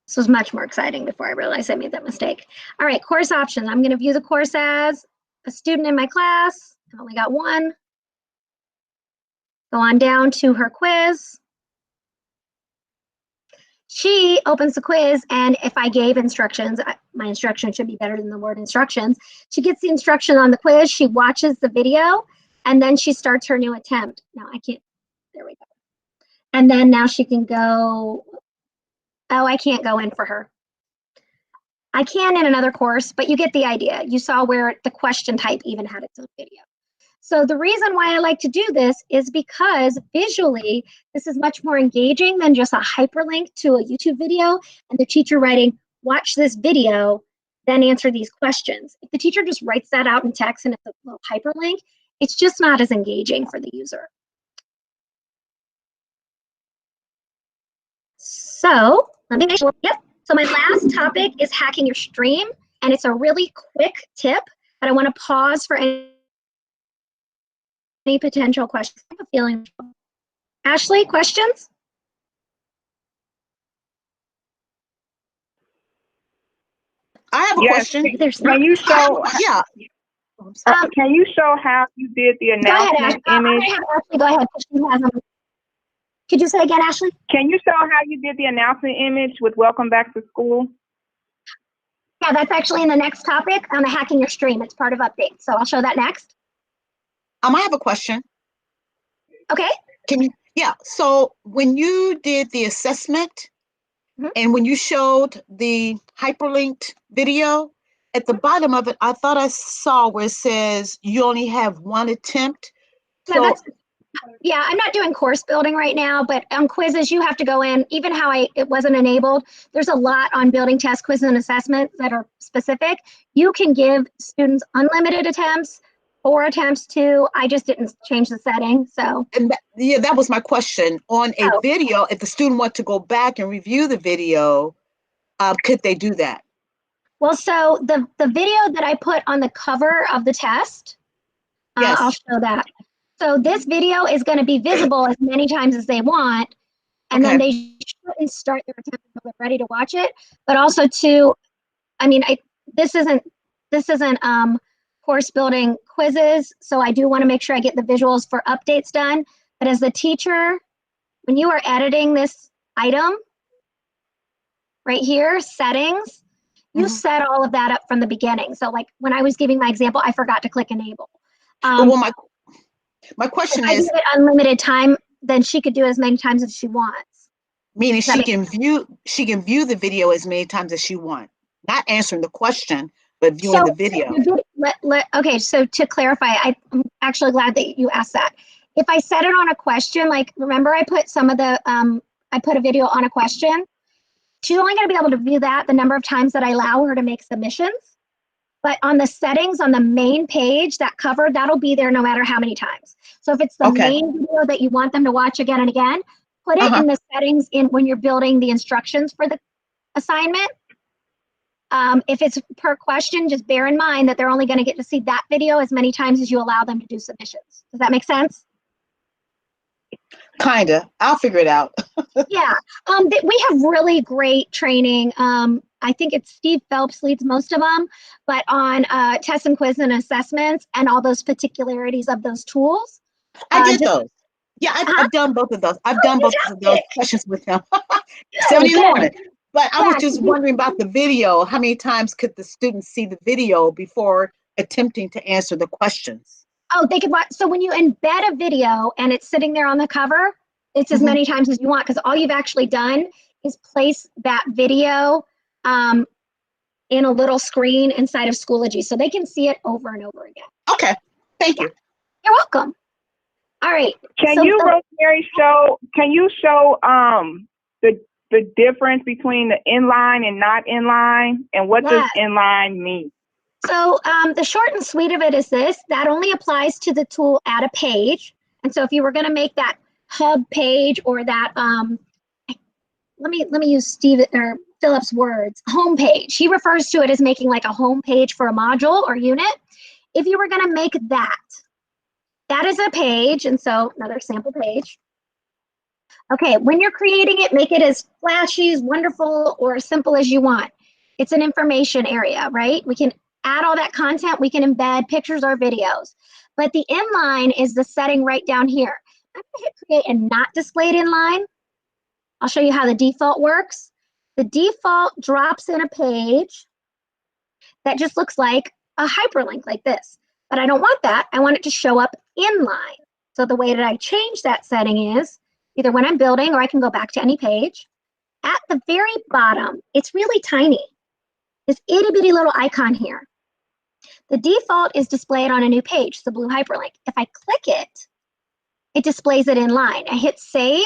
This was much more exciting before I realized I made that mistake. All right, course options. I'm going to view the course as a student in my class. I've only got one. Go on down to her quiz. She opens the quiz, and if I gave instructions, my instructions should be better than the word instructions. She gets the instruction on the quiz, she watches the video, and then she starts her new attempt. Now I can't, there we go. And then now she can go, oh, I can't go in for her. I can in another course, but you get the idea. You saw where the question type even had its own video. So the reason why I like to do this is because visually, this is much more engaging than just a hyperlink to a YouTube video and the teacher writing, watch this video, then answer these questions. If the teacher just writes that out in text and it's a little hyperlink, it's just not as engaging for the user. So let me make sure, yep. So my last topic is hacking your stream, and it's a really quick tip, but I want to pause for any potential questions. I have a feeling. Ashley, questions? I have a question. There's not. Can you show? Yeah. Can you show how you did the announcement image? Ashley, go ahead. Could you say again, Ashley? Can you show how you did the announcement image with "Welcome Back to School"? Yeah, that's actually in the next topic on the hacking your stream. It's part of update, so I'll show that next. I have a question. Okay. Can you? Yeah. So when you did the assessment, and when you showed the hyperlinked video, at the bottom of it, I thought I saw where it says you only have one attempt. So yeah, I'm not doing course building right now, but on quizzes, you have to go in, even how it wasn't enabled. There's a lot on building test quizzes and assessment that are specific. You can give students unlimited attempts, 4 attempts too. I just didn't change the setting, so. And that was my question. On a video, if the student wants to go back and review the video, could they do that? Well, so the video that I put on the cover of the test, yes. I'll show that. So this video is going to be visible as many times as they want, and then they shouldn't start their attempt until they're ready to watch it. But also, too, I mean, this isn't course building quizzes, so I do want to make sure I get the visuals for updates done. But as the teacher, when you are editing this item right here, settings, you set all of that up from the beginning. So like when I was giving my example, I forgot to click enable. Well, my question if I is, give it unlimited time, then she could do it as many times as she wants. meaning she can view the video as many times as she wants, not answering the question, but viewing the video. Okay, so to clarify, I'm actually glad that you asked that. If I set it on a question, like remember I put some of the, I put a video on a question, she's only gonna be able to view that the number of times that I allow her to make submissions. But on the settings on the main page, that cover, that'll be there no matter how many times. So if it's the main video that you want them to watch again and again, put it in the settings in when you're building the instructions for the assignment. If it's per question, just bear in mind that they're only going to get to see that video as many times as you allow them to do submissions. Does that make sense? Kinda. I'll figure it out. Yeah. We have really great training. I think it's Steve Phelps leads most of them, but on tests and quiz and assessments and all those particularities of those tools. I did those. Yeah, I've done both of those. I've done both of those questions with him. 7 in the morning. But I was just wondering about the video. How many times could the students see the video before attempting to answer the questions? Oh, they could watch. So when you embed a video and it's sitting there on the cover, it's as many times as you want, because all you've actually done is place that video in a little screen inside of Schoology, so they can see it over and over again. Okay, thank you. You're welcome. All right. Can you, Rosemary, show the difference between the inline and not inline, and what does inline mean? So the short and sweet of it is this: that only applies to the tool Add a Page. And so if you were going to make that hub page or that let me use Steve or Philip's words, home page. He refers to it as making like a home page for a module or unit. If you were going to make that is a page, and so another sample page. Okay, when you're creating it, make it as flashy, as wonderful, or as simple as you want. It's an information area, right? We can add all that content, we can embed pictures or videos. But the inline is the setting right down here. I'm gonna hit create and not displayed inline. I'll show you how the default works. The default drops in a page that just looks like a hyperlink like this. But I don't want that. I want it to show up inline. So the way that I change that setting is either when I'm building, or I can go back to any page. At the very bottom, it's really tiny. This itty bitty little icon here. The default is displayed on a new page, the blue hyperlink. If I click it, it displays it in line. I hit save,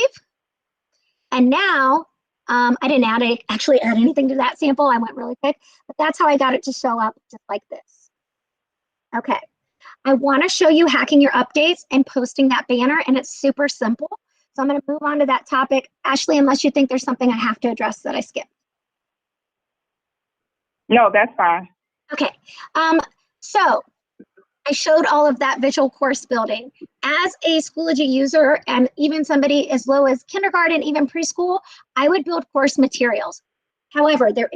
and now I didn't actually add anything to that sample. I went really quick, but that's how I got it to show up just like this. Okay, I want to show you hacking your updates and posting that banner, and it's super simple. So I'm going to move on to that topic. Ashley, unless you think there's something I have to address that I skipped. No, that's fine. Okay, so I showed all of that visual course building. As a Schoology user, and even somebody as low as kindergarten, even preschool, I would build course materials. However, there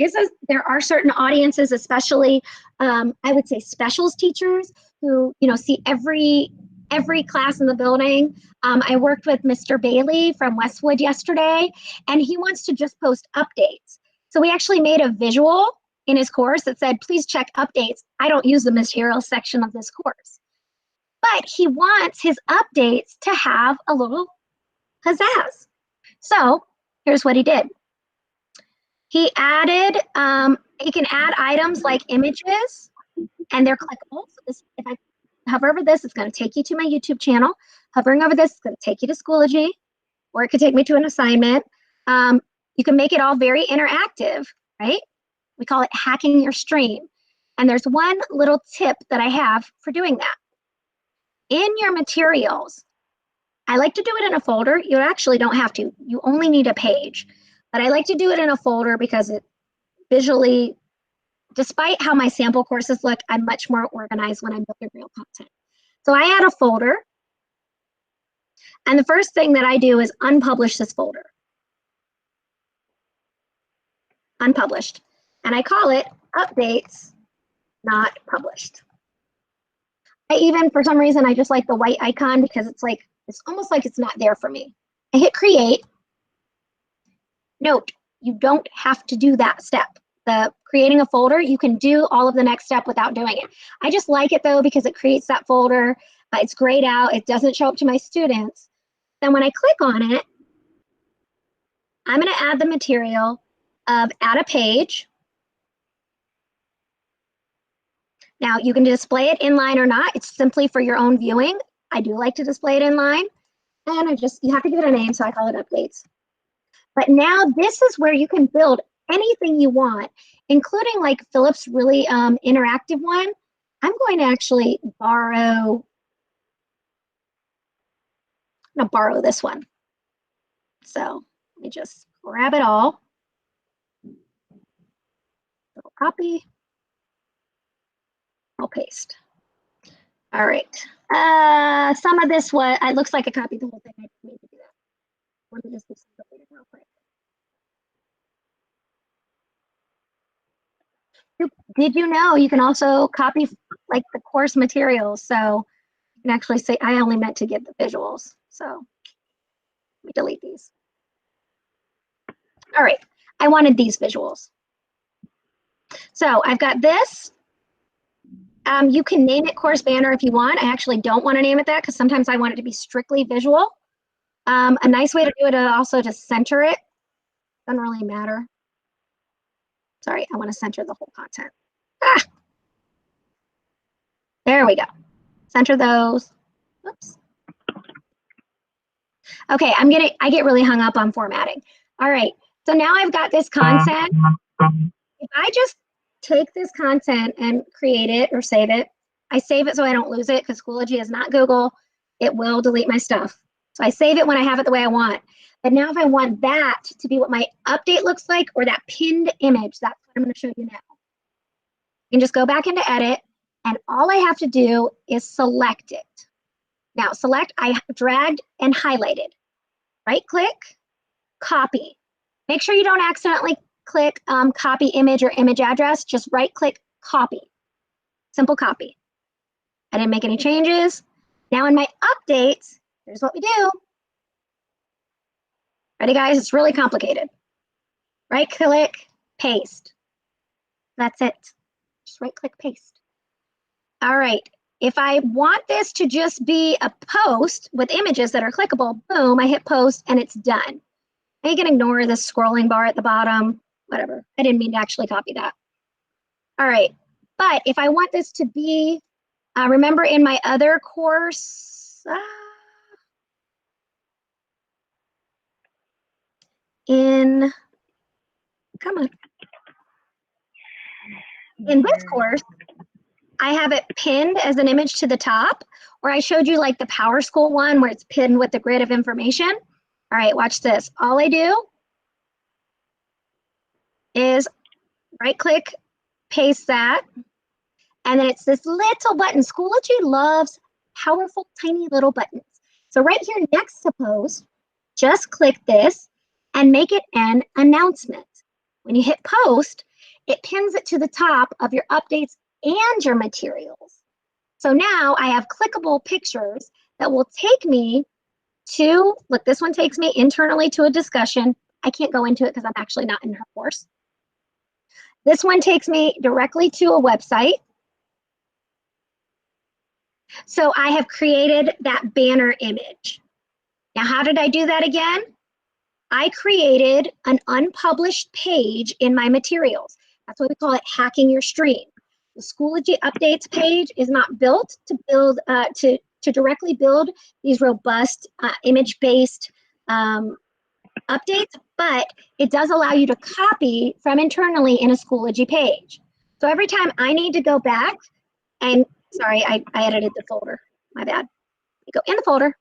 are certain audiences, especially I would say specials teachers, who see every class in the building. I worked with Mr. Bailey from Westwood yesterday, and he wants to just post updates. So we actually made a visual in his course that said, please check updates. I don't use the materials section of this course. But he wants his updates to have a little pizzazz. So here's what he did. He added, he can add items like images, and they're clickable. So this, if I hover over this, it's going to take you to my YouTube channel. Hovering over this, it's going to take you to Schoology, or it could take me to an assignment. You can make it all very interactive, right? We call it hacking your stream. And there's one little tip that I have for doing that. In your materials, I like to do it in a folder. You actually don't have to. You only need a page. But I like to do it in a folder because it visually, despite how my sample courses look, I'm much more organized when I'm building real content. So I add a folder. And the first thing that I do is unpublish this folder. Unpublished. And I call it updates not published. I even, for some reason, I just like the white icon because it's like, it's almost like it's not there for me. I hit create. Note, you don't have to do that step. The creating a folder, you can do all of the next step without doing it. I just like it though because it creates that folder. It's grayed out. It doesn't show up to my students. Then when I click on it, I'm going to add the material of add a page. Now you can display it inline or not. It's simply for your own viewing. I do like to display it inline. And you have to give it a name, so I call it updates. But now this is where you can build anything you want, including like Philip's really interactive one. I'm going to actually borrow this one. So let me just grab it all. Copy. I'll paste. All right. Some of this it looks like I copied the whole thing. I didn't need to do that. Let me just do something real quick. Did you know you can also copy like the course materials? So you can actually say, I only meant to give the visuals. So let me delete these. All right. I wanted these visuals. So I've got this. You can name it course banner if you want. I actually don't want to name it that because sometimes I want it to be strictly visual. A nice way to do it is also to center it. Doesn't really matter. Sorry, I want to center the whole content. There we go. Center those. Oops. Okay, I get really hung up on formatting. All right, so now I've got this content. If I just take this content and create it or save it, I save it so I don't lose it because Schoology is not Google. It will delete my stuff. So I save it when I have it the way I want. But now if I want that to be what my update looks like or that pinned image, that's what I'm going to show you now. You can just go back into edit and all I have to do is select it. Now select, I dragged and highlighted. Right click, copy. Make sure you don't accidentally click copy image or image address, just right click, copy. Simple copy. I didn't make any changes. Now in my updates, here's what we do. Ready guys, it's really complicated. Right click, paste. That's it. Just right click, paste. All right, if I want this to just be a post with images that are clickable, boom, I hit post and it's done. Now you can ignore this scrolling bar at the bottom, whatever. I didn't mean to actually copy that. All right, but if I want this to be, remember in my other course, in this course, I have it pinned as an image to the top, or I showed you like the Power School one where it's pinned with the grid of information. All right, watch this. All I do is right click, paste that, and then it's this little button. Schoology loves powerful, tiny little buttons. So right here next to post, just click this and make it an announcement. When you hit post, it pins it to the top of your updates and your materials. So now I have clickable pictures that will take me to, look, this one takes me internally to a discussion. I can't go into it because I'm actually not in her course. This one takes me directly to a website. So I have created that banner image. Now, how did I do that again? I created an unpublished page in my materials. That's what we call it, hacking your stream. The Schoology updates page is not built to build to directly build these robust image-based updates, but it does allow you to copy from internally in a Schoology page. So every time I need to go back and, sorry, I edited the folder, my bad. You go in the folder.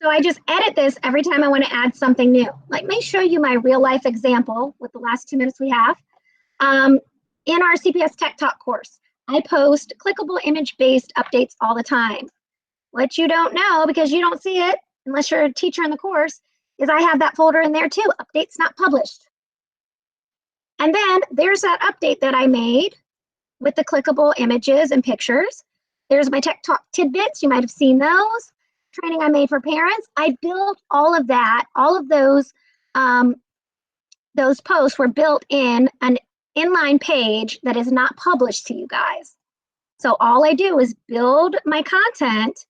So I just edit this every time I want to add something new. Let me show you my real life example with the last 2 minutes we have. In our CPS Tech Talk course, I post clickable image-based updates all the time. What you don't know, because you don't see it unless you're a teacher in the course, is I have that folder in there too, updates not published. And then there's that update that I made with the clickable images and pictures. There's my Tech Talk tidbits. You might have seen those. Training I made for parents. I built all of that. All of those posts were built in an inline page that is not published to you guys. So all I do is build my content,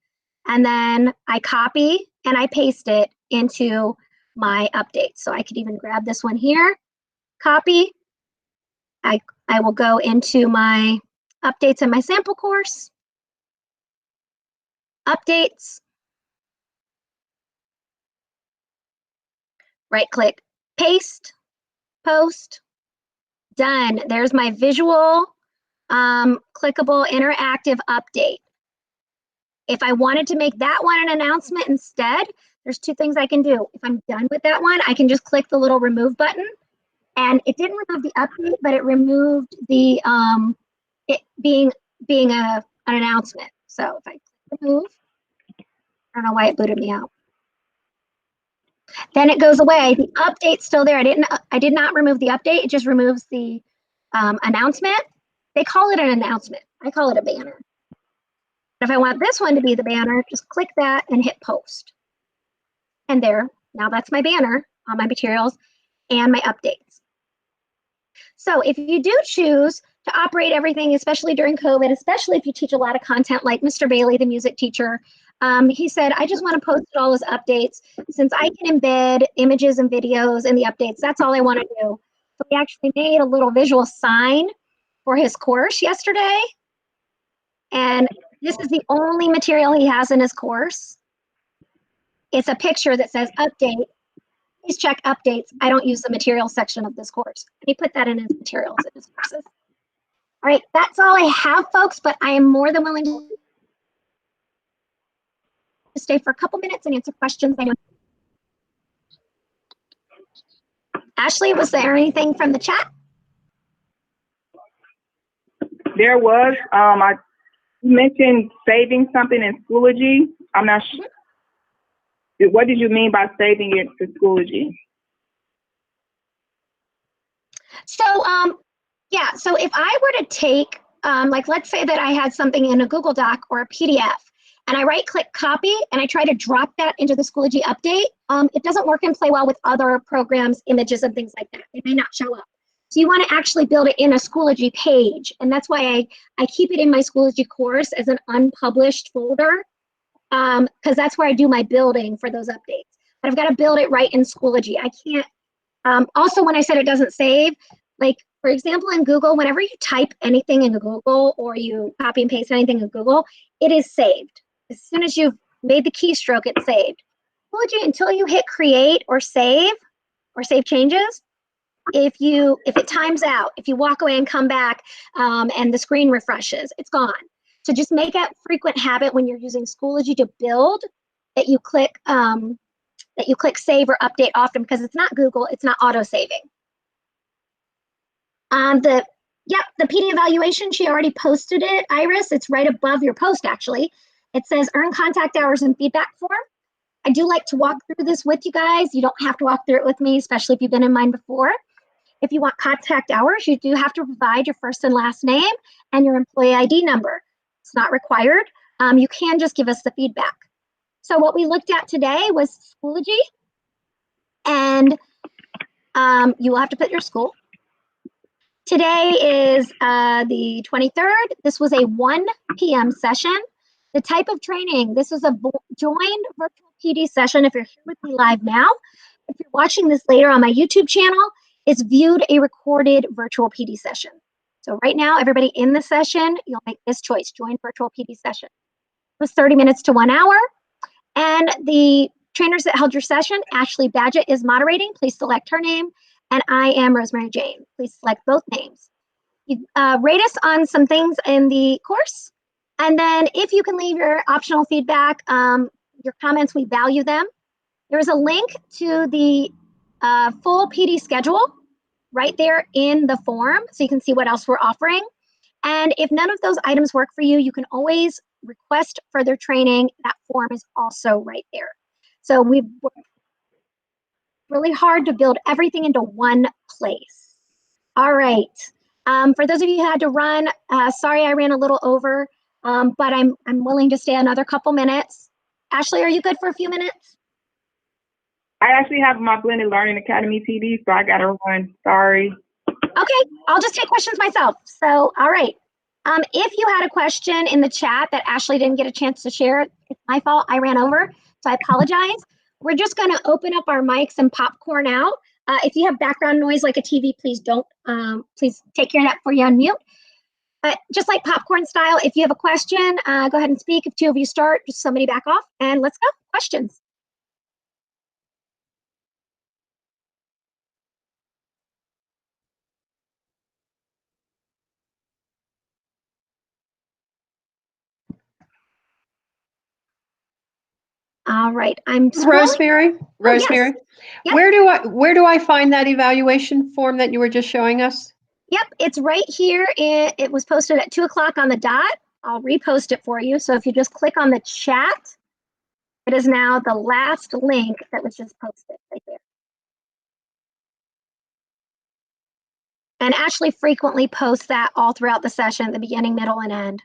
and then I copy and I paste it into my updates. So I could even grab this one here, copy. I will go into my updates in my sample course, updates, right click, paste, post, done. There's my visual, clickable, interactive update. If I wanted to make that one an announcement instead, there's two things I can do. If I'm done with that one, I can just click the little remove button, and it didn't remove the update, but it removed the it being an announcement. So if I click remove, I don't know why it booted me out. Then it goes away. The update's still there. I did not remove the update. It just removes the announcement. They call it an announcement. I call it a banner. If I want this one to be the banner, just click that and hit post. And there, now that's my banner on my materials and my updates. So if you do choose to operate everything, especially during COVID, especially if you teach a lot of content like Mr. Bailey, the music teacher, he said, I just want to post all his updates. Since I can embed images and videos in the updates, that's all I want to do. So we actually made a little visual sign for his course yesterday. And this is the only material he has in his course. It's a picture that says update. Please check updates. I don't use the material section of this course. And he put that in his materials in his courses. All right, that's all I have, folks, but I am more than willing to stay for a couple minutes and answer questions. I know. Ashley, was there anything from the chat? There was. You mentioned saving something in Schoology. I'm not sure. What did you mean by saving it to Schoology? So, yeah, so if I were to take, like, let's say that I had something in a Google Doc or a PDF, and I right-click copy, and I try to drop that into the Schoology update, it doesn't work and play well with other programs, images, and things like that. It may not show up. So you want to actually build it in a Schoology page, and that's why I keep it in my Schoology course as an unpublished folder, because that's where I do my building for those updates. But I've got to build it right in Schoology. I can't. Also, when I said it doesn't save, like, for example, in Google, whenever you type anything in Google or you copy and paste anything in Google, it is saved. As soon as you've made the keystroke, it's saved. Schoology, until you hit create or save changes, if it times out, if you walk away and come back and the screen refreshes, it's gone. So just make a frequent habit when you're using Schoology to build that you click save or update often, because it's not Google, it's not auto-saving. The PD evaluation, she already posted it, Iris. It's right above your post, actually. It says earn contact hours and feedback form. I do like to walk through this with you guys. You don't have to walk through it with me, especially if you've been in mine before. If you want contact hours, you do have to provide your first and last name and your employee ID number. It's not required. You can just give us the feedback. So what we looked at today was Schoology, and you will have to put your school. Today is the 23rd. This was a 1 p.m. session. The type of training, this is a joined virtual PD session. If you're here with me live now, if you're watching this later on my YouTube channel, it's viewed a recorded virtual PD session. So right now, everybody in the session, you'll make this choice, join virtual PD session. It was 30 minutes to 1 hour. And the trainers that held your session, Ashley Badgett is moderating. Please select her name. And I am Rosemary Jane. Please select both names. You rate us on some things in the course. And then if you can leave your optional feedback, your comments, we value them. There's a link to the full PD schedule right there in the form, so you can see what else we're offering. And if none of those items work for you, you can always request further training. That form is also right there. So we've worked really hard to build everything into one place. All right. For those of you who had to run, sorry I ran a little over, but I'm willing to stay another couple minutes. Ashley, are you good for a few minutes? I actually have my Blended Learning Academy TV, so I gotta run. Sorry. Okay, I'll just take questions myself. So, all right. If you had a question in the chat that Ashley didn't get a chance to share, it's my fault. I ran over, so I apologize. We're just going to open up our mics and popcorn out. If you have background noise like a TV, please don't. Please take care of that before you unmute. But just like popcorn style, if you have a question, go ahead and speak. If two of you start, just somebody back off, and let's go. Questions. All right, I'm scrolling. Rosemary, Yep. where do I find that evaluation form that you were just showing us? Yep, it's right here. It was posted at 2 o'clock on the dot. I'll repost it for you. So if you just click on the chat, it is now the last link that was just posted right there. And Ashley frequently posts that all throughout the session, the beginning, middle, and end.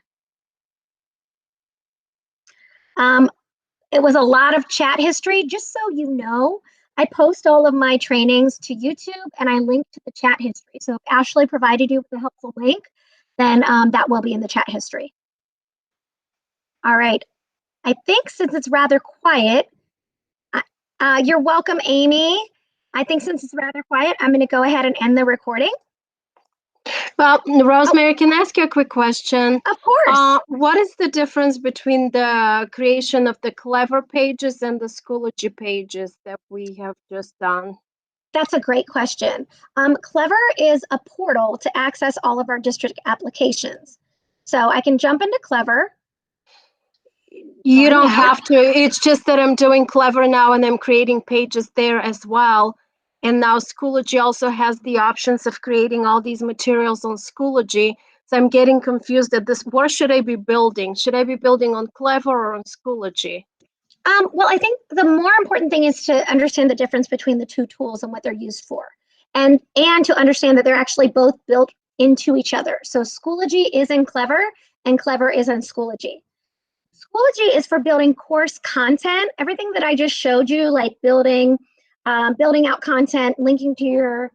It was a lot of chat history. Just so you know, I post all of my trainings to YouTube and I link to the chat history. So if Ashley provided you with a helpful link, then that will be in the chat history. All right. I think since it's rather quiet, you're welcome, Amy. I think since it's rather quiet, I'm going to go ahead and end the recording. Well, Rosemary, can I ask you a quick question? Of course. What is the difference between the creation of the Clever pages and the Schoology pages that we have just done? That's a great question. Clever is a portal to access all of our district applications. So I can jump into Clever. You don't have to. It's just that I'm doing Clever now and I'm creating pages there as well. And now Schoology also has the options of creating all these materials on Schoology. So I'm getting confused at this. Where should I be building? Should I be building on Clever or on Schoology? Well, I think the more important thing is to understand the difference between the two tools and what they're used for. And to understand that they're actually both built into each other. So Schoology is in Clever and Clever is in Schoology. Schoology is for building course content. Everything that I just showed you, like building out content, linking to your,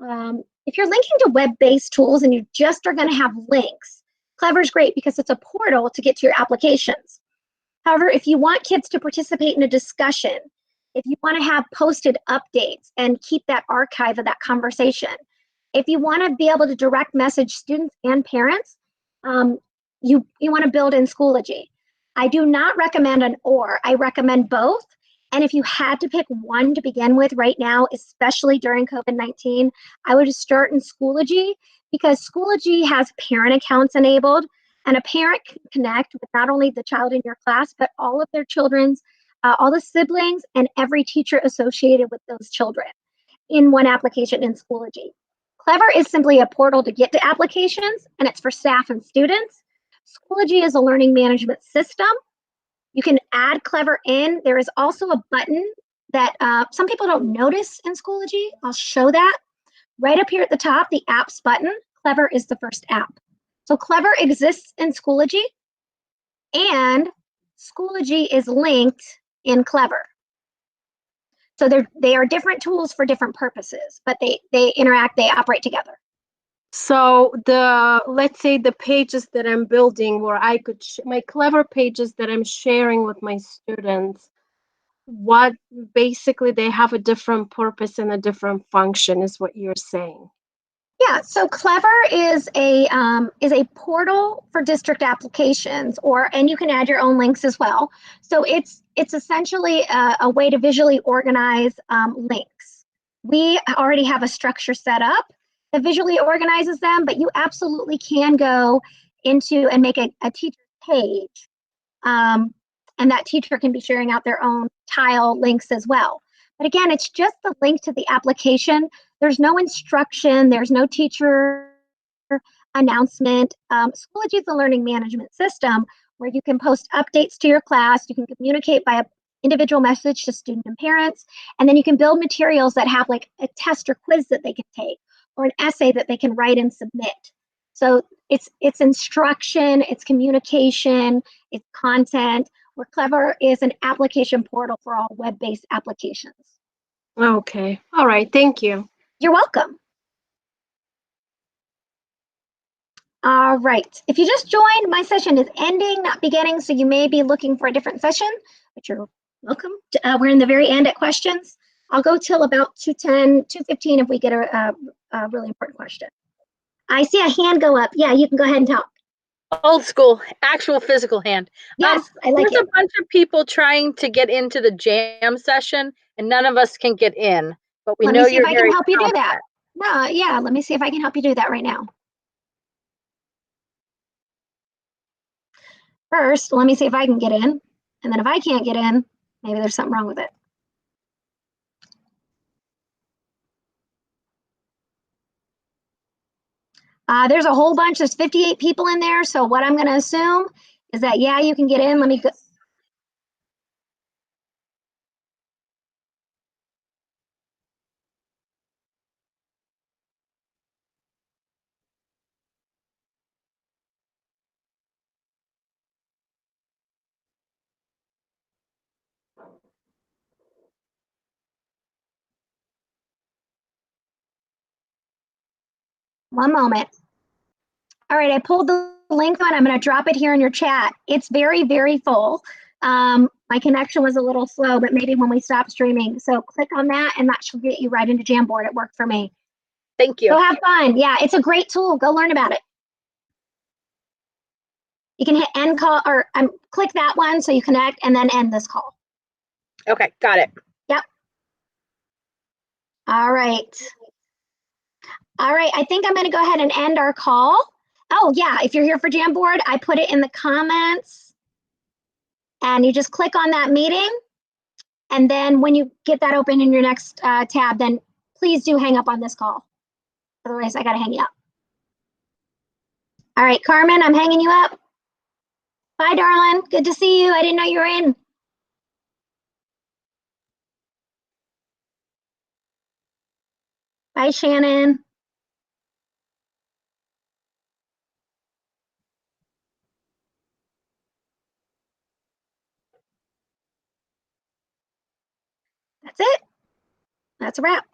if you're linking to web-based tools and you just are going to have links, Clever is great because it's a portal to get to your applications. However, if you want kids to participate in a discussion, if you want to have posted updates and keep that archive of that conversation, if you want to be able to direct message students and parents, you want to build in Schoology. I do not recommend an or, I recommend both. And if you had to pick one to begin with right now, especially during COVID-19, I would start in Schoology because Schoology has parent accounts enabled and a parent can connect with not only the child in your class, but all of their children's, all the siblings and every teacher associated with those children in one application in Schoology. Clever is simply a portal to get to applications and it's for staff and students. Schoology is a learning management system. You can add Clever in. There is also a button that some people don't notice in Schoology. I'll show that. Right up here at the top, the apps button, Clever is the first app. So Clever exists in Schoology and Schoology is linked in Clever. So they are different tools for different purposes, but they interact, they operate together. So let's say the pages that I'm building where I could, my Clever pages that I'm sharing with my students, what basically they have a different purpose and a different function is what you're saying. Yeah, so Clever is a portal for district applications, and you can add your own links as well. So it's essentially a way to visually organize links. We already have a structure set up that visually organizes them, but you absolutely can go into and make a teacher page, and that teacher can be sharing out their own tile links as well. But again, it's just the link to the application. There's no instruction. There's no teacher announcement. Schoology is a learning management system where you can post updates to your class. You can communicate by an individual message to students and parents. And then you can build materials that have like a test or quiz that they can take, or an essay that they can write and submit. So it's instruction, it's communication, it's content, where Clever is an application portal for all web-based applications. Okay. All right. Thank you. You're welcome. All right. If you just joined, my session is ending, not beginning, so you may be looking for a different session, but you're welcome. We're in the very end at questions. I'll go till about 2:10, 2:15 if we get a really important question. I see a hand go up. Yeah, you can go ahead and talk. Old school, actual physical hand. Yes, I like There's it. a bunch of people trying to get into the jam session, and none of us can get in. But we Let know me see if you're I can very help you do that. competent. No, yeah, let me see if I can help you do that right now. First, let me see if I can get in. And then if I can't get in, maybe there's something wrong with it. There's a whole bunch, there's 58 people in there. So what I'm going to assume is that, yeah, you can get in. Let me go. One moment. All right, I pulled the link on. I'm going to drop it here in your chat. It's very, very full. My connection was a little slow, but maybe when we stop streaming. So click on that and that should get you right into Jamboard. It worked for me. Thank you. Go have fun. Yeah, it's a great tool. Go learn about it. You can hit end call or click that one so you connect and then end this call. Okay, got it. Yep. All right. All right, I think I'm going to go ahead and end our call. Oh, yeah, if you're here for Jamboard, I put it in the comments. And you just click on that meeting. And then when you get that open in your next tab, then please do hang up on this call. Otherwise, I got to hang you up. All right, Carmen, I'm hanging you up. Bye, darling. Good to see you. I didn't know you were in. Bye, Shannon. That's it. That's a wrap.